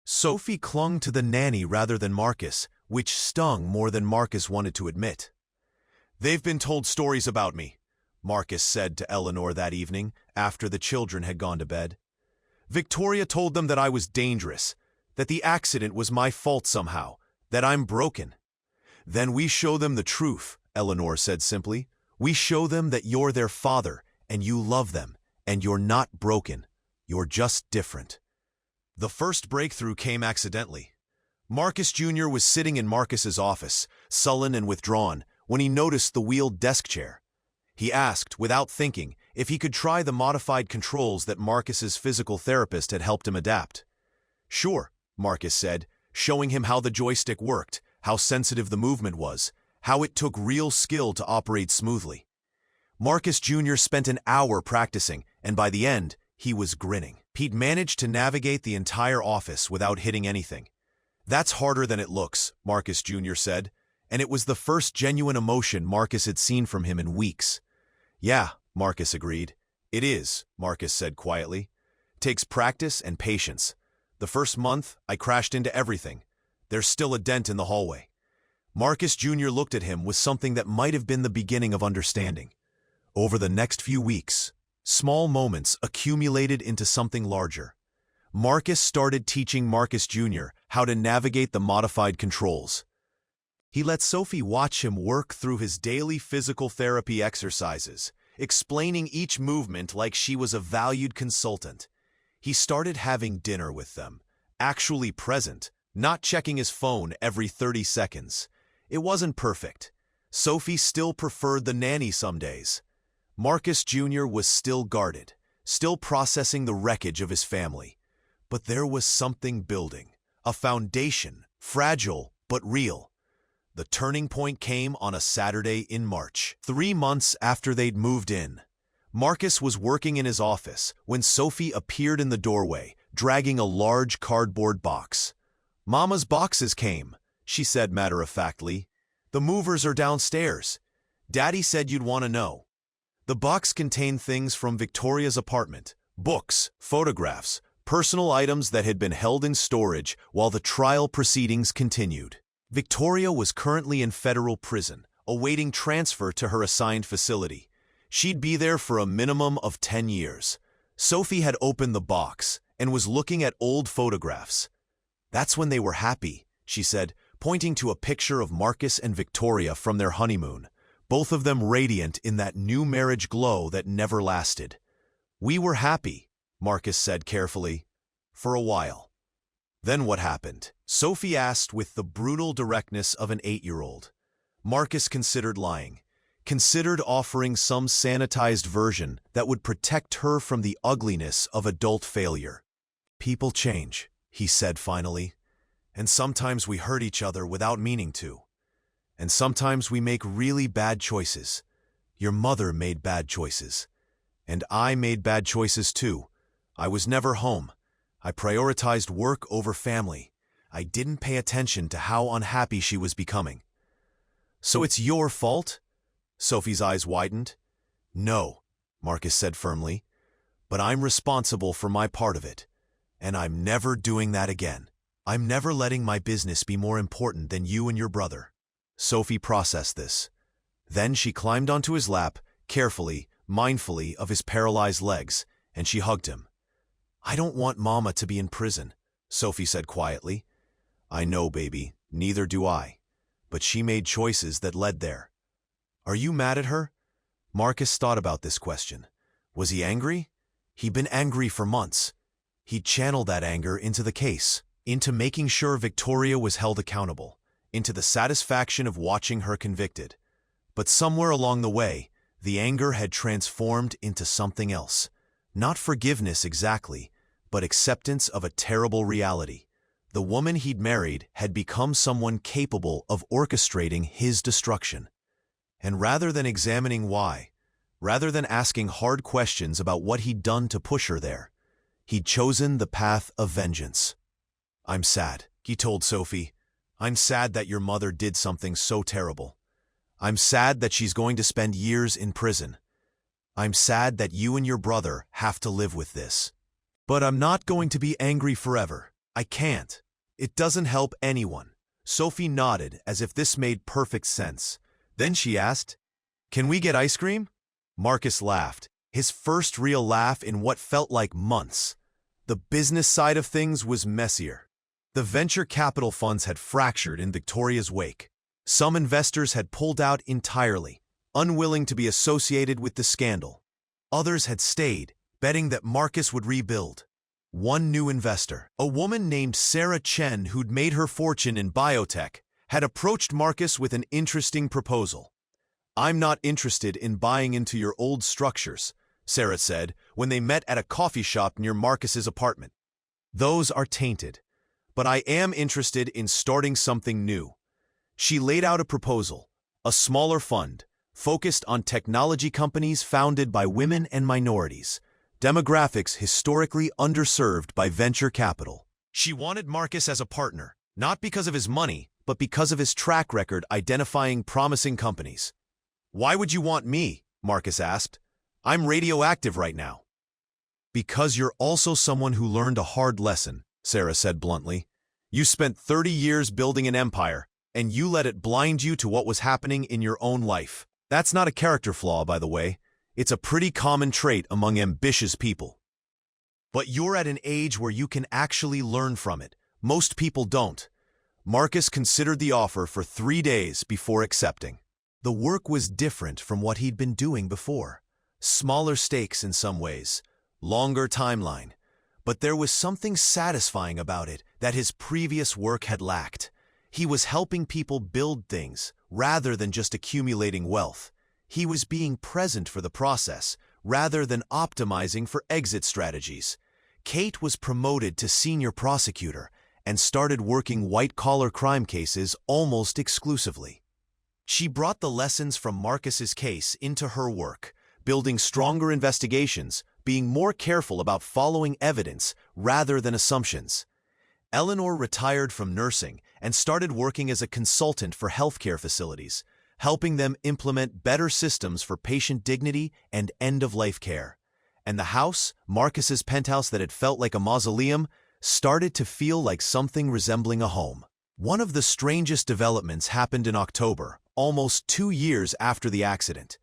Sophie clung to the nanny rather than Marcus, which stung more than Marcus wanted to admit. "They've been told stories about me," Marcus said to Eleanor that evening after the children had gone to bed. "Victoria told them that I was dangerous, that the accident was my fault somehow, that I'm broken." "Then we show them the truth," Eleanor said simply. "We show them that you're their father, and you love them, and you're not broken. You're just different." The first breakthrough came accidentally. Marcus Jr. was sitting in Marcus's office, sullen and withdrawn, when he noticed the wheeled desk chair. He asked, without thinking, if he could try the modified controls that Marcus's physical therapist had helped him adapt. "Sure," Marcus said, showing him how the joystick worked, how sensitive the movement was, how it took real skill to operate smoothly. Marcus Jr. spent an hour practicing, and by the end, he was grinning. He'd managed to navigate the entire office without hitting anything. "That's harder than it looks," Marcus Jr. said, and it was the first genuine emotion Marcus had seen from him in weeks. "Yeah," Marcus agreed. "It is," Marcus said quietly. "Takes practice and patience. The first month, I crashed into everything. There's still a dent in the hallway." Marcus Jr. looked at him with something that might have been the beginning of understanding. Over the next few weeks, small moments accumulated into something larger. Marcus started teaching Marcus Jr. how to navigate the modified controls. He let Sophie watch him work through his daily physical therapy exercises, explaining each movement like she was a valued consultant. He started having dinner with them, actually present, not checking his phone every 30 seconds. It wasn't perfect. Sophie still preferred the nanny some days. Marcus Jr. was still guarded, still processing the wreckage of his family. But there was something building, a foundation, fragile but real. The turning point came on a Saturday in March, 3 months after they'd moved in. Marcus was working in his office when Sophie appeared in the doorway, dragging a large cardboard box. "Mama's boxes came," she said matter-of-factly. "The movers are downstairs. Daddy said you'd want to know." The box contained things from Victoria's apartment, books, photographs, personal items that had been held in storage while the trial proceedings continued. Victoria was currently in federal prison, awaiting transfer to her assigned facility. She'd be there for a minimum of 10 years. Sophie had opened the box and was looking at old photographs. "That's when they were happy," she said, pointing to a picture of Marcus and Victoria from their honeymoon, both of them radiant in that new marriage glow that never lasted. "We were happy," Marcus said carefully, "for a while." "Then what happened?" Sophie asked with the brutal directness of an 8-year-old. Marcus considered lying, considered offering some sanitized version that would protect her from the ugliness of adult failure. People change, he said finally. And sometimes we hurt each other without meaning to. And sometimes we make really bad choices. Your mother made bad choices. And I made bad choices too. I was never home. I prioritized work over family. I didn't pay attention to how unhappy she was becoming. So it's your fault? Sophie's eyes widened. No, Marcus said firmly. But I'm responsible for my part of it. And I'm never doing that again. I'm never letting my business be more important than you and your brother. Sophie processed this. Then she climbed onto his lap, carefully, mindfully of his paralyzed legs, and she hugged him. I don't want Mama to be in prison, Sophie said quietly. I know, baby, neither do I. But she made choices that led there. Are you mad at her? Marcus thought about this question. Was he angry? He'd been angry for months. He'd channeled that anger into the case, into making sure Victoria was held accountable, into the satisfaction of watching her convicted. But somewhere along the way, the anger had transformed into something else. Not forgiveness exactly, but acceptance of a terrible reality. The woman he'd married had become someone capable of orchestrating his destruction. And rather than examining why, rather than asking hard questions about what he'd done to push her there, he'd chosen the path of vengeance. I'm sad, he told Sophie. I'm sad that your mother did something so terrible. I'm sad that she's going to spend years in prison. I'm sad that you and your brother have to live with this. But I'm not going to be angry forever. I can't. It doesn't help anyone. Sophie nodded as if this made perfect sense. Then she asked, Can we get ice cream? Marcus laughed, his first real laugh in what felt like months. The business side of things was messier. The venture capital funds had fractured in Victoria's wake. Some investors had pulled out entirely, unwilling to be associated with the scandal. Others had stayed, betting that Marcus would rebuild. One new investor, a woman named Sarah Chen who'd made her fortune in biotech, had approached Marcus with an interesting proposal. I'm not interested in buying into your old structures, Sarah said when they met at a coffee shop near Marcus's apartment. Those are tainted. But I am interested in starting something new. She laid out a proposal, a smaller fund, focused on technology companies founded by women and minorities, demographics historically underserved by venture capital. She wanted Marcus as a partner, not because of his money, but because of his track record identifying promising companies. Why would you want me? Marcus asked. I'm radioactive right now. Because you're also someone who learned a hard lesson, Sarah said bluntly. You spent 30 years building an empire, and you let it blind you to what was happening in your own life. That's not a character flaw, by the way. It's a pretty common trait among ambitious people. But you're at an age where you can actually learn from it. Most people don't. Marcus considered the offer for 3 days before accepting. The work was different from what he'd been doing before. Smaller stakes in some ways, longer timeline. But there was something satisfying about it that his previous work had lacked. He was helping people build things rather than just accumulating wealth. He was being present for the process rather than optimizing for exit strategies. Kate was promoted to senior prosecutor and started working white-collar crime cases almost exclusively. She brought the lessons from Marcus's case into her work, building stronger investigations, being more careful about following evidence rather than assumptions. Eleanor retired from nursing and started working as a consultant for healthcare facilities, helping them implement better systems for patient dignity and end-of-life care. And the house, Marcus's penthouse that had felt like a mausoleum, started to feel like something resembling a home. One of the strangest developments happened in October, almost 2 years after the accident.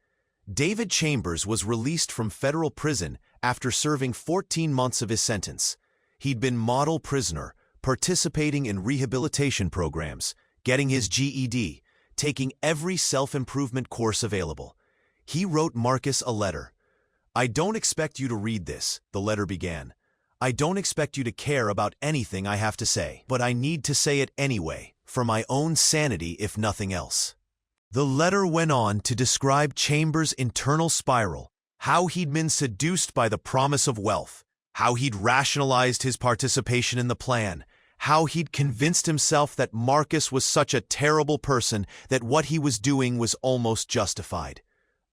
David Chambers was released from federal prison after serving 14 months of his sentence. He'd been model prisoner, participating in rehabilitation programs, getting his GED, taking every self-improvement course available. He wrote Marcus a letter. I don't expect you to read this, the letter began. I don't expect you to care about anything I have to say, but I need to say it anyway, for my own sanity if nothing else. The letter went on to describe Chambers' internal spiral, how he'd been seduced by the promise of wealth, how he'd rationalized his participation in the plan, how he'd convinced himself that Marcus was such a terrible person that what he was doing was almost justified.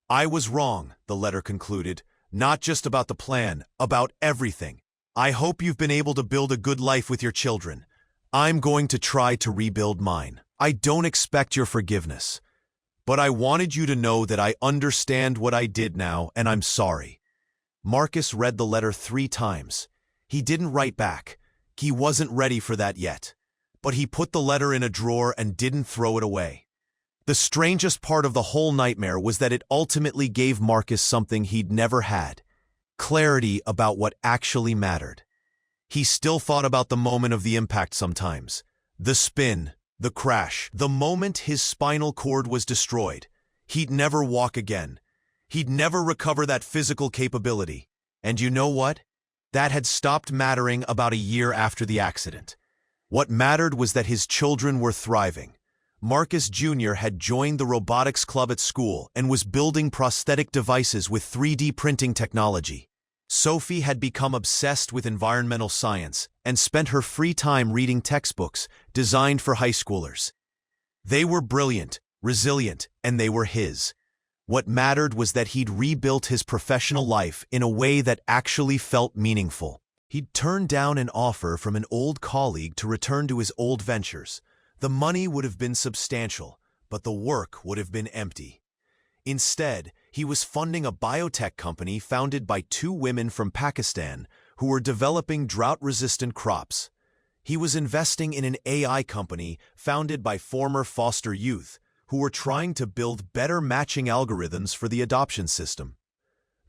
"I was wrong," the letter concluded, "not just about the plan, about everything. I hope you've been able to build a good life with your children. I'm going to try to rebuild mine. I don't expect your forgiveness. But I wanted you to know that I understand what I did now, and I'm sorry." Marcus read the letter 3 times. He didn't write back. He wasn't ready for that yet. But he put the letter in a drawer and didn't throw it away. The strangest part of the whole nightmare was that it ultimately gave Marcus something he'd never had: clarity about what actually mattered. He still thought about the moment of the impact sometimes. The spin, the crash, the moment his spinal cord was destroyed. He'd never walk again. He'd never recover that physical capability. And you know what? That had stopped mattering about a year after the accident. What mattered was that his children were thriving. Marcus Jr. had joined the robotics club at school and was building prosthetic devices with 3D printing technology. Sophie had become obsessed with environmental science and spent her free time reading textbooks designed for high schoolers. They were brilliant, resilient, and they were his. What mattered was that he'd rebuilt his professional life in a way that actually felt meaningful. He'd turned down an offer from an old colleague to return to his old ventures. The money would have been substantial, but the work would have been empty. Instead, he was funding a biotech company founded by 2 women from Pakistan who were developing drought-resistant crops. He was investing in an AI company founded by former foster youth who were trying to build better matching algorithms for the adoption system.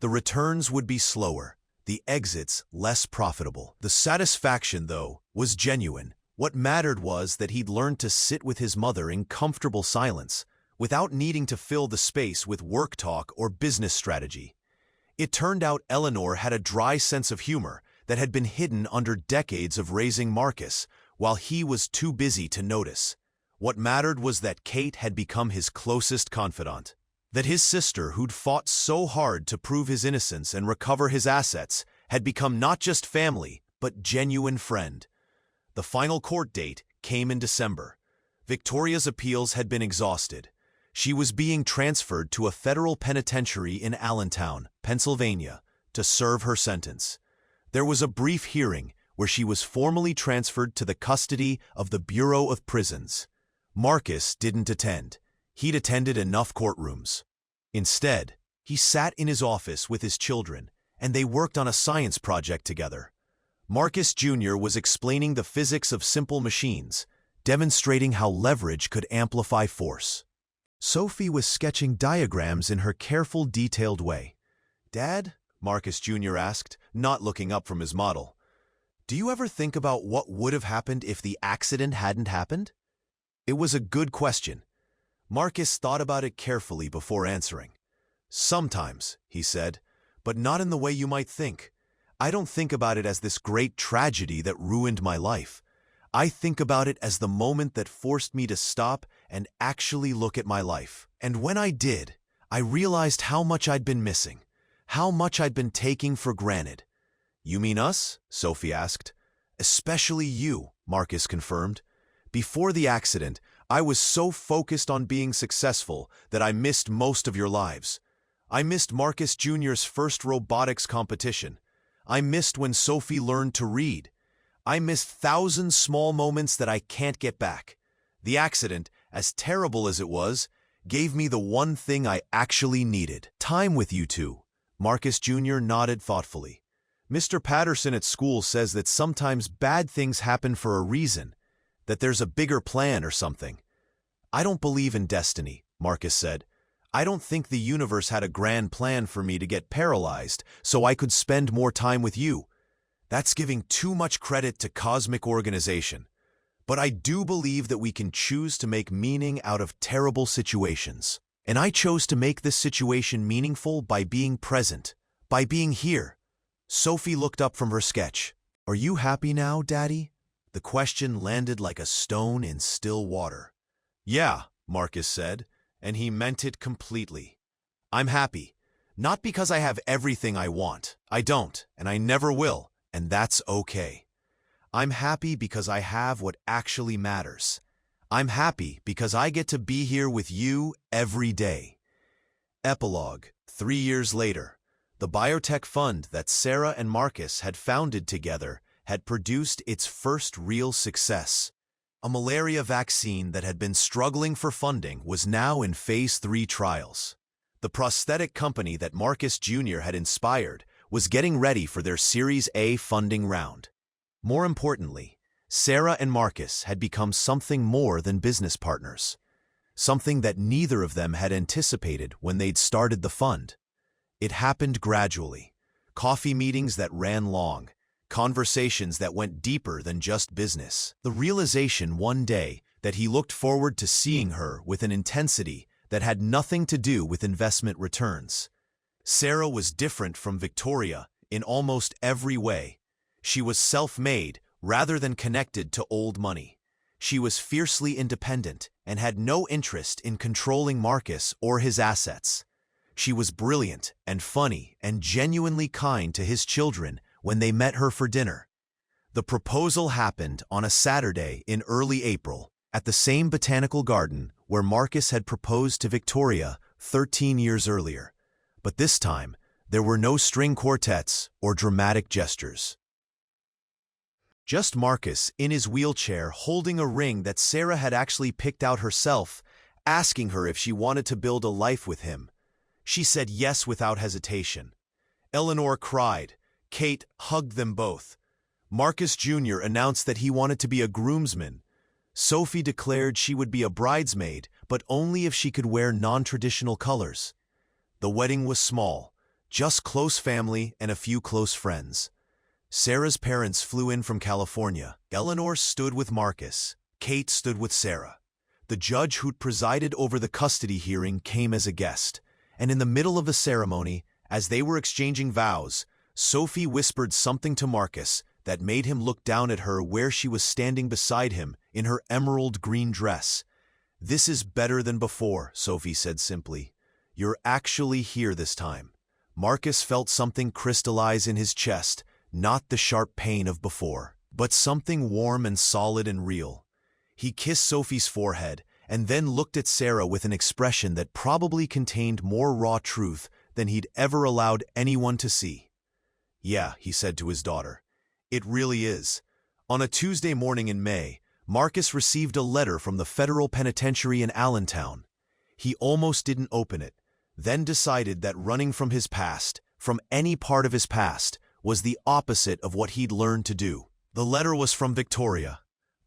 The returns would be slower, the exits less profitable. The satisfaction, though, was genuine. What mattered was that he'd learned to sit with his mother in comfortable silence, without needing to fill the space with work talk or business strategy. It turned out Eleanor had a dry sense of humor that had been hidden under decades of raising Marcus, while he was too busy to notice. What mattered was that Kate had become his closest confidant. That his sister, who'd fought so hard to prove his innocence and recover his assets, had become not just family, but genuine friend. The final court date came in December. Victoria's appeals had been exhausted. She was being transferred to a federal penitentiary in Allentown, Pennsylvania, to serve her sentence. There was a brief hearing where she was formally transferred to the custody of the Bureau of Prisons. Marcus didn't attend. He'd attended enough courtrooms. Instead, he sat in his office with his children, and they worked on a science project together. Marcus Jr. was explaining the physics of simple machines, demonstrating how leverage could amplify force. Sophie was sketching diagrams in her careful, detailed way. "Dad," Marcus Jr. asked, not looking up from his model, "do you ever think about what would have happened if the accident hadn't happened?" It was a good question. Marcus thought about it carefully before answering. "Sometimes," he said, "but not in the way you might think. I don't think about it as this great tragedy that ruined my life. I think about it as the moment that forced me to stop and actually look at my life. And when I did, I realized how much I'd been missing, how much I'd been taking for granted." "You mean us?" Sophie asked. "Especially you," Marcus confirmed. "Before the accident, I was so focused on being successful that I missed most of your lives. I missed Marcus Jr.'s first robotics competition. I missed when Sophie learned to read. I missed 1,000 small moments that I can't get back. The accident, as terrible as it was, gave me the one thing I actually needed: time with you two." Marcus Jr. nodded thoughtfully. "Mr. Patterson at school says that sometimes bad things happen for a reason, that there's a bigger plan or something." "I don't believe in destiny," Marcus said. "I don't think the universe had a grand plan for me to get paralyzed so I could spend more time with you. That's giving too much credit to cosmic organization. But I do believe that we can choose to make meaning out of terrible situations. And I chose to make this situation meaningful by being present, by being here." Sophie looked up from her sketch. "Are you happy now, Daddy?" The question landed like a stone in still water. "Yeah," Marcus said, and he meant it completely. "I'm happy. Not because I have everything I want. I don't, and I never will. and that's okay. I'm happy because I have what actually matters. I'm happy because I get to be here with you every day. Epilogue. 3 years later, the biotech fund that Sarah and Marcus had founded together had produced its first real success. A malaria vaccine that had been struggling for funding was now in Phase 3 trials. The prosthetic company that Marcus Jr. had inspired was getting ready for their Series A funding round. More importantly, Sarah and Marcus had become something more than business partners, something that neither of them had anticipated when they'd started the fund. It happened gradually. Coffee meetings that ran long, conversations that went deeper than just business. The realization one day that he looked forward to seeing her with an intensity that had nothing to do with investment returns. Sarah was different from Victoria in almost every way. She was self-made rather than connected to old money. She was fiercely independent and had no interest in controlling Marcus or his assets. She was brilliant and funny and genuinely kind to his children when they met her for dinner. The proposal happened on a Saturday in early April at the same botanical garden where Marcus had proposed to Victoria 13 years earlier. But this time, there were no string quartets or dramatic gestures. Just Marcus in his wheelchair holding a ring that Sarah had actually picked out herself, asking her if she wanted to build a life with him. She said yes without hesitation. Eleanor cried. Kate hugged them both. Marcus Jr. announced that he wanted to be a groomsman. Sophie declared she would be a bridesmaid, but only if she could wear non-traditional colors. The wedding was small, just close family and a few close friends. Sarah's parents flew in from California. Eleanor stood with Marcus. Kate stood with Sarah. The judge who'd presided over the custody hearing came as a guest, and in the middle of the ceremony, as they were exchanging vows, Sophie whispered something to Marcus that made him look down at her where she was standing beside him in her emerald green dress. "This is better than before," Sophie said simply. "You're actually here this time." Marcus felt something crystallize in his chest, not the sharp pain of before, but something warm and solid and real. He kissed Sophie's forehead and then looked at Sarah with an expression that probably contained more raw truth than he'd ever allowed anyone to see. "Yeah," he said to his daughter, "it really is." On a Tuesday morning in May, Marcus received a letter from the federal penitentiary in Allentown. He almost didn't open it, then decided that running from his past, from any part of his past, was the opposite of what he'd learned to do. The letter was from Victoria.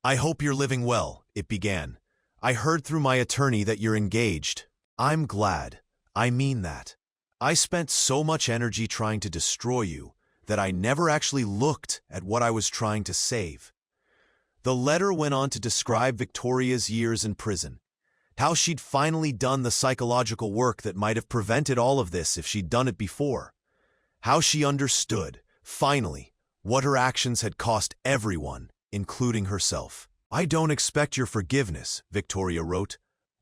"I hope you're living well," it began. "I heard through my attorney that you're engaged. I'm glad. I mean that. I spent so much energy trying to destroy you that I never actually looked at what I was trying to save." The letter went on to describe Victoria's years in prison, how she'd finally done the psychological work that might have prevented all of this if she'd done it before, how she understood, finally, what her actions had cost everyone, including herself. "I don't expect your forgiveness," Victoria wrote.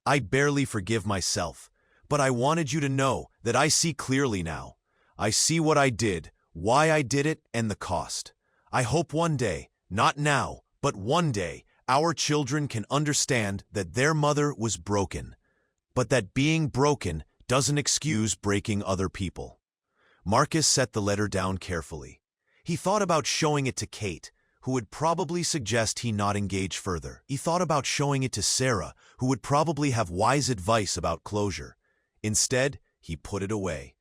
"I barely forgive myself, but I wanted you to know that I see clearly now. I see what I did, why I did it, and the cost. I hope one day, not now, but one day, our children can understand that their mother was broken, but that being broken doesn't excuse breaking other people." Marcus set the letter down carefully. He thought about showing it to Kate, who would probably suggest he not engage further. He thought about showing it to Sarah, who would probably have wise advice about closure. Instead, he put it away.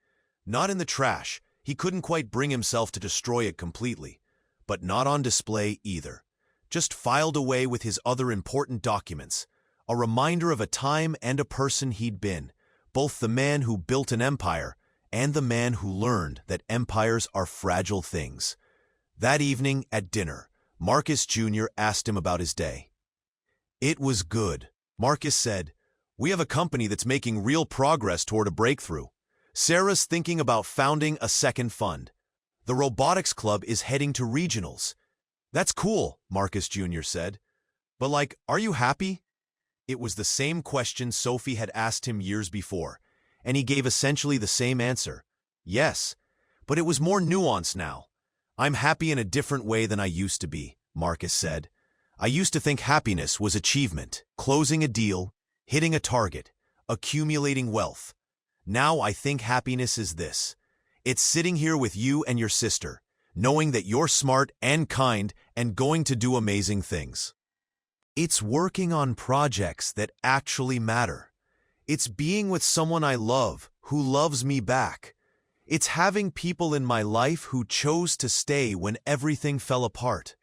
Not in the trash. He couldn't quite bring himself to destroy it completely, but not on display either. Just filed away with his other important documents, a reminder of a time and a person he'd been, both the man who built an empire and the man who learned that empires are fragile things. That evening at dinner, Marcus Jr. asked him about his day. "It was good," Marcus said. "We have a company that's making real progress toward a breakthrough. Sarah's thinking about founding a second fund. The robotics club is heading to regionals." "That's cool," Marcus Jr. said. "But are you happy?" It was the same question Sophie had asked him years before, and he gave essentially the same answer. Yes, but it was more nuanced now. I'm happy in a different way than I used to be, Marcus said. I used to think happiness was achievement, closing a deal, hitting a target, accumulating wealth. Now I think happiness is this. It's sitting here with you and your sister, knowing that you're smart and kind and going to do amazing things. It's working on projects that actually matter. It's being with someone I love, who loves me back. It's having people in my life who chose to stay when everything fell apart.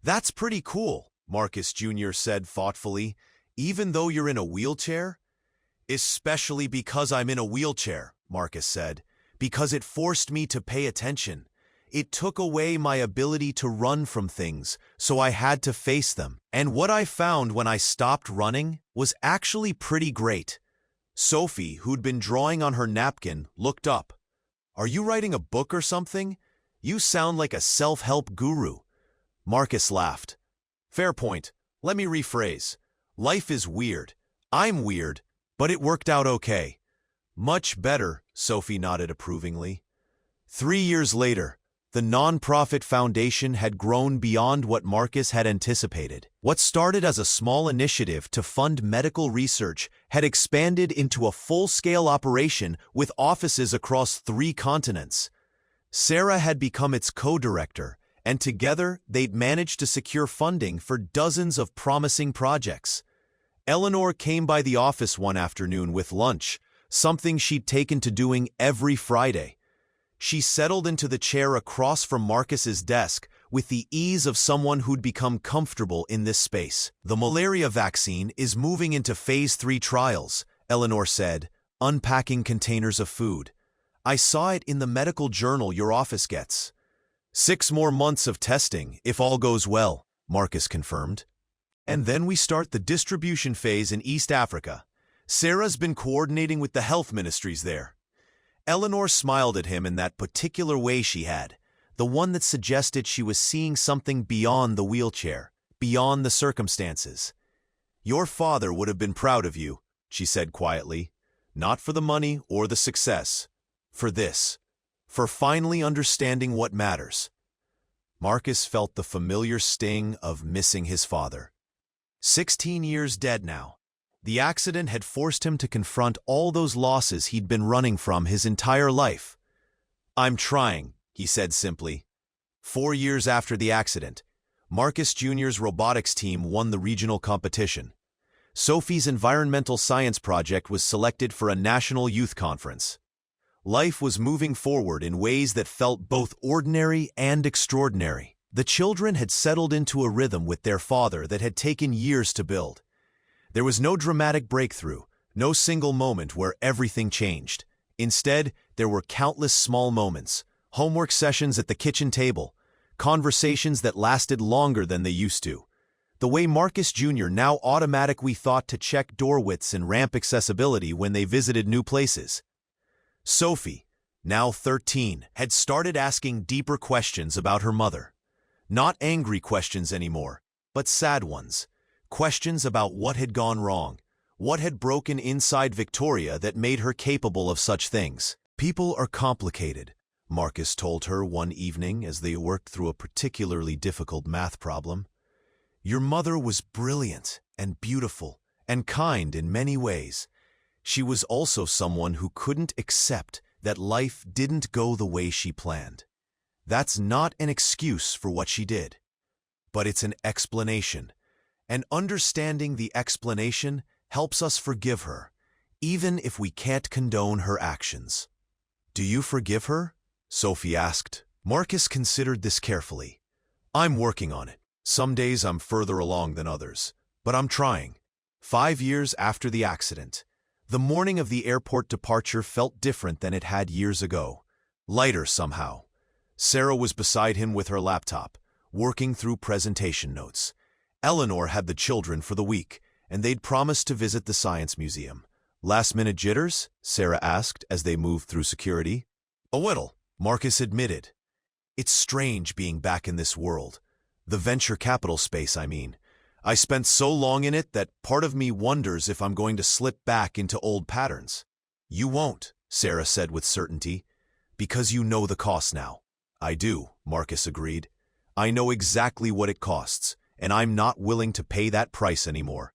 That's pretty cool, Marcus Jr. said thoughtfully, even though you're in a wheelchair? Especially because I'm in a wheelchair, Marcus said, because it forced me to pay attention. It took away my ability to run from things, so I had to face them. And what I found when I stopped running was actually pretty great. Sophie, who'd been drawing on her napkin, looked up. Are you writing a book or something? You sound like a self-help guru. Marcus laughed. Fair point. Let me rephrase. Life is weird. I'm weird, but it worked out okay. Much better, Sophie nodded approvingly. 3 years later, the nonprofit foundation had grown beyond what Marcus had anticipated. What started as a small initiative to fund medical research had expanded into a full-scale operation with offices across 3 continents. Sarah had become its co-director, and together they'd managed to secure funding for dozens of promising projects. Eleanor came by the office one afternoon with lunch, something she'd taken to doing every Friday. She settled into the chair across from Marcus's desk with the ease of someone who'd become comfortable in this space. The malaria vaccine is moving into phase 3 trials, Eleanor said, unpacking containers of food. I saw it in the medical journal your office gets. 6 more months of testing, if all goes well, Marcus confirmed. And then we start the distribution phase in East Africa. Sarah's been coordinating with the health ministries there. Eleanor smiled at him in that particular way she had, the one that suggested she was seeing something beyond the wheelchair, beyond the circumstances. Your father would have been proud of you, she said quietly, not for the money or the success, for this, for finally understanding what matters. Marcus felt the familiar sting of missing his father. 16 years dead now. The accident had forced him to confront all those losses he'd been running from his entire life. I'm trying, he said simply. 4 years after the accident, Marcus Jr.'s robotics team won the regional competition. Sophie's environmental science project was selected for a national youth conference. Life was moving forward in ways that felt both ordinary and extraordinary. The children had settled into a rhythm with their father that had taken years to build. There was no dramatic breakthrough, no single moment where everything changed. Instead, there were countless small moments, homework sessions at the kitchen table, conversations that lasted longer than they used to. The way Marcus Jr. now automatically thought to check door widths and ramp accessibility when they visited new places. Sophie, now 13, had started asking deeper questions about her mother. Not angry questions anymore, but sad ones. Questions about what had gone wrong, what had broken inside Victoria that made her capable of such things. People are complicated, Marcus told her one evening as they worked through a particularly difficult math problem. Your mother was brilliant and beautiful and kind in many ways. She was also someone who couldn't accept that life didn't go the way she planned. That's not an excuse for what she did, but it's an explanation. And understanding the explanation helps us forgive her, even if we can't condone her actions. Do you forgive her? Sophie asked. Marcus considered this carefully. I'm working on it. Some days I'm further along than others, but I'm trying. 5 years after the accident, the morning of the airport departure felt different than it had years ago. Lighter somehow. Sarah was beside him with her laptop, working through presentation notes. Eleanor had the children for the week, and they'd promised to visit the Science Museum. Last-minute jitters? Sarah asked as they moved through security. A little, Marcus admitted. It's strange being back in this world. The venture capital space, I mean. I spent so long in it that part of me wonders if I'm going to slip back into old patterns. You won't, Sarah said with certainty, because you know the cost now. I do, Marcus agreed. I know exactly what it costs, and I'm not willing to pay that price anymore.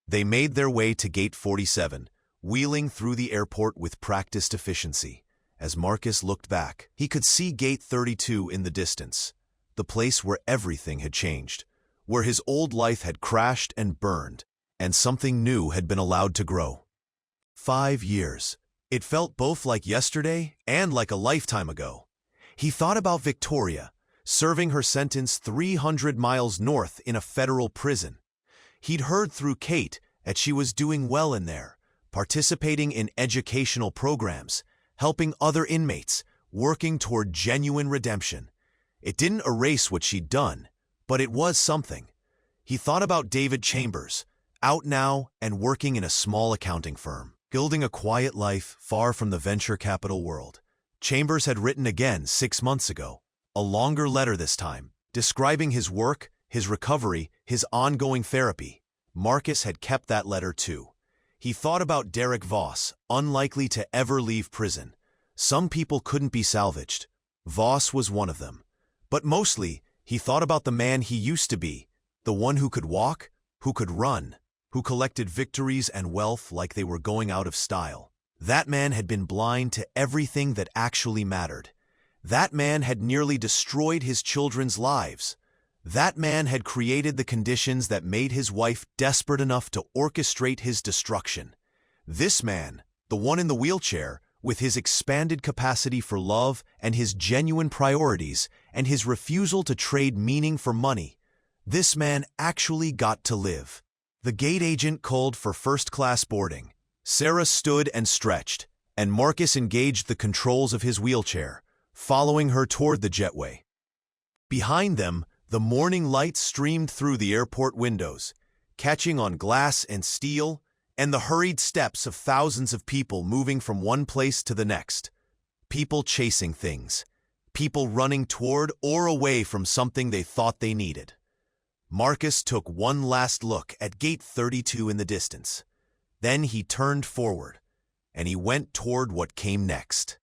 They made their way to Gate 47, wheeling through the airport with practiced efficiency. As Marcus looked back, he could see Gate 32 in the distance, the place where everything had changed, where his old life had crashed and burned, and something new had been allowed to grow. 5 years. It felt both like yesterday and like a lifetime ago. He thought about Victoria, serving her sentence 300 miles north in a federal prison. He'd heard through Kate that she was doing well in there, participating in educational programs, helping other inmates, working toward genuine redemption. It didn't erase what she'd done, but it was something. He thought about David Chambers, out now and working in a small accounting firm, building a quiet life far from the venture capital world. Chambers had written again 6 months ago, a longer letter this time, describing his work, his recovery, his ongoing therapy. Marcus had kept that letter too. He thought about Derek Voss, unlikely to ever leave prison. Some people couldn't be salvaged. Voss was one of them. But mostly, he thought about the man he used to be, the one who could walk, who could run, who collected victories and wealth like they were going out of style. That man had been blind to everything that actually mattered. That man had nearly destroyed his children's lives. That man had created the conditions that made his wife desperate enough to orchestrate his destruction. This man, the one in the wheelchair, with his expanded capacity for love and his genuine priorities and his refusal to trade meaning for money, this man actually got to live. The gate agent called for first-class boarding. Sarah stood and stretched, and Marcus engaged the controls of his wheelchair, following her toward the jetway. Behind them, the morning light streamed through the airport windows, catching on glass and steel, and the hurried steps of thousands of people moving from one place to the next. People chasing things. People running toward or away from something they thought they needed. Marcus took one last look at Gate 32 in the distance. Then he turned forward, and he went toward what came next.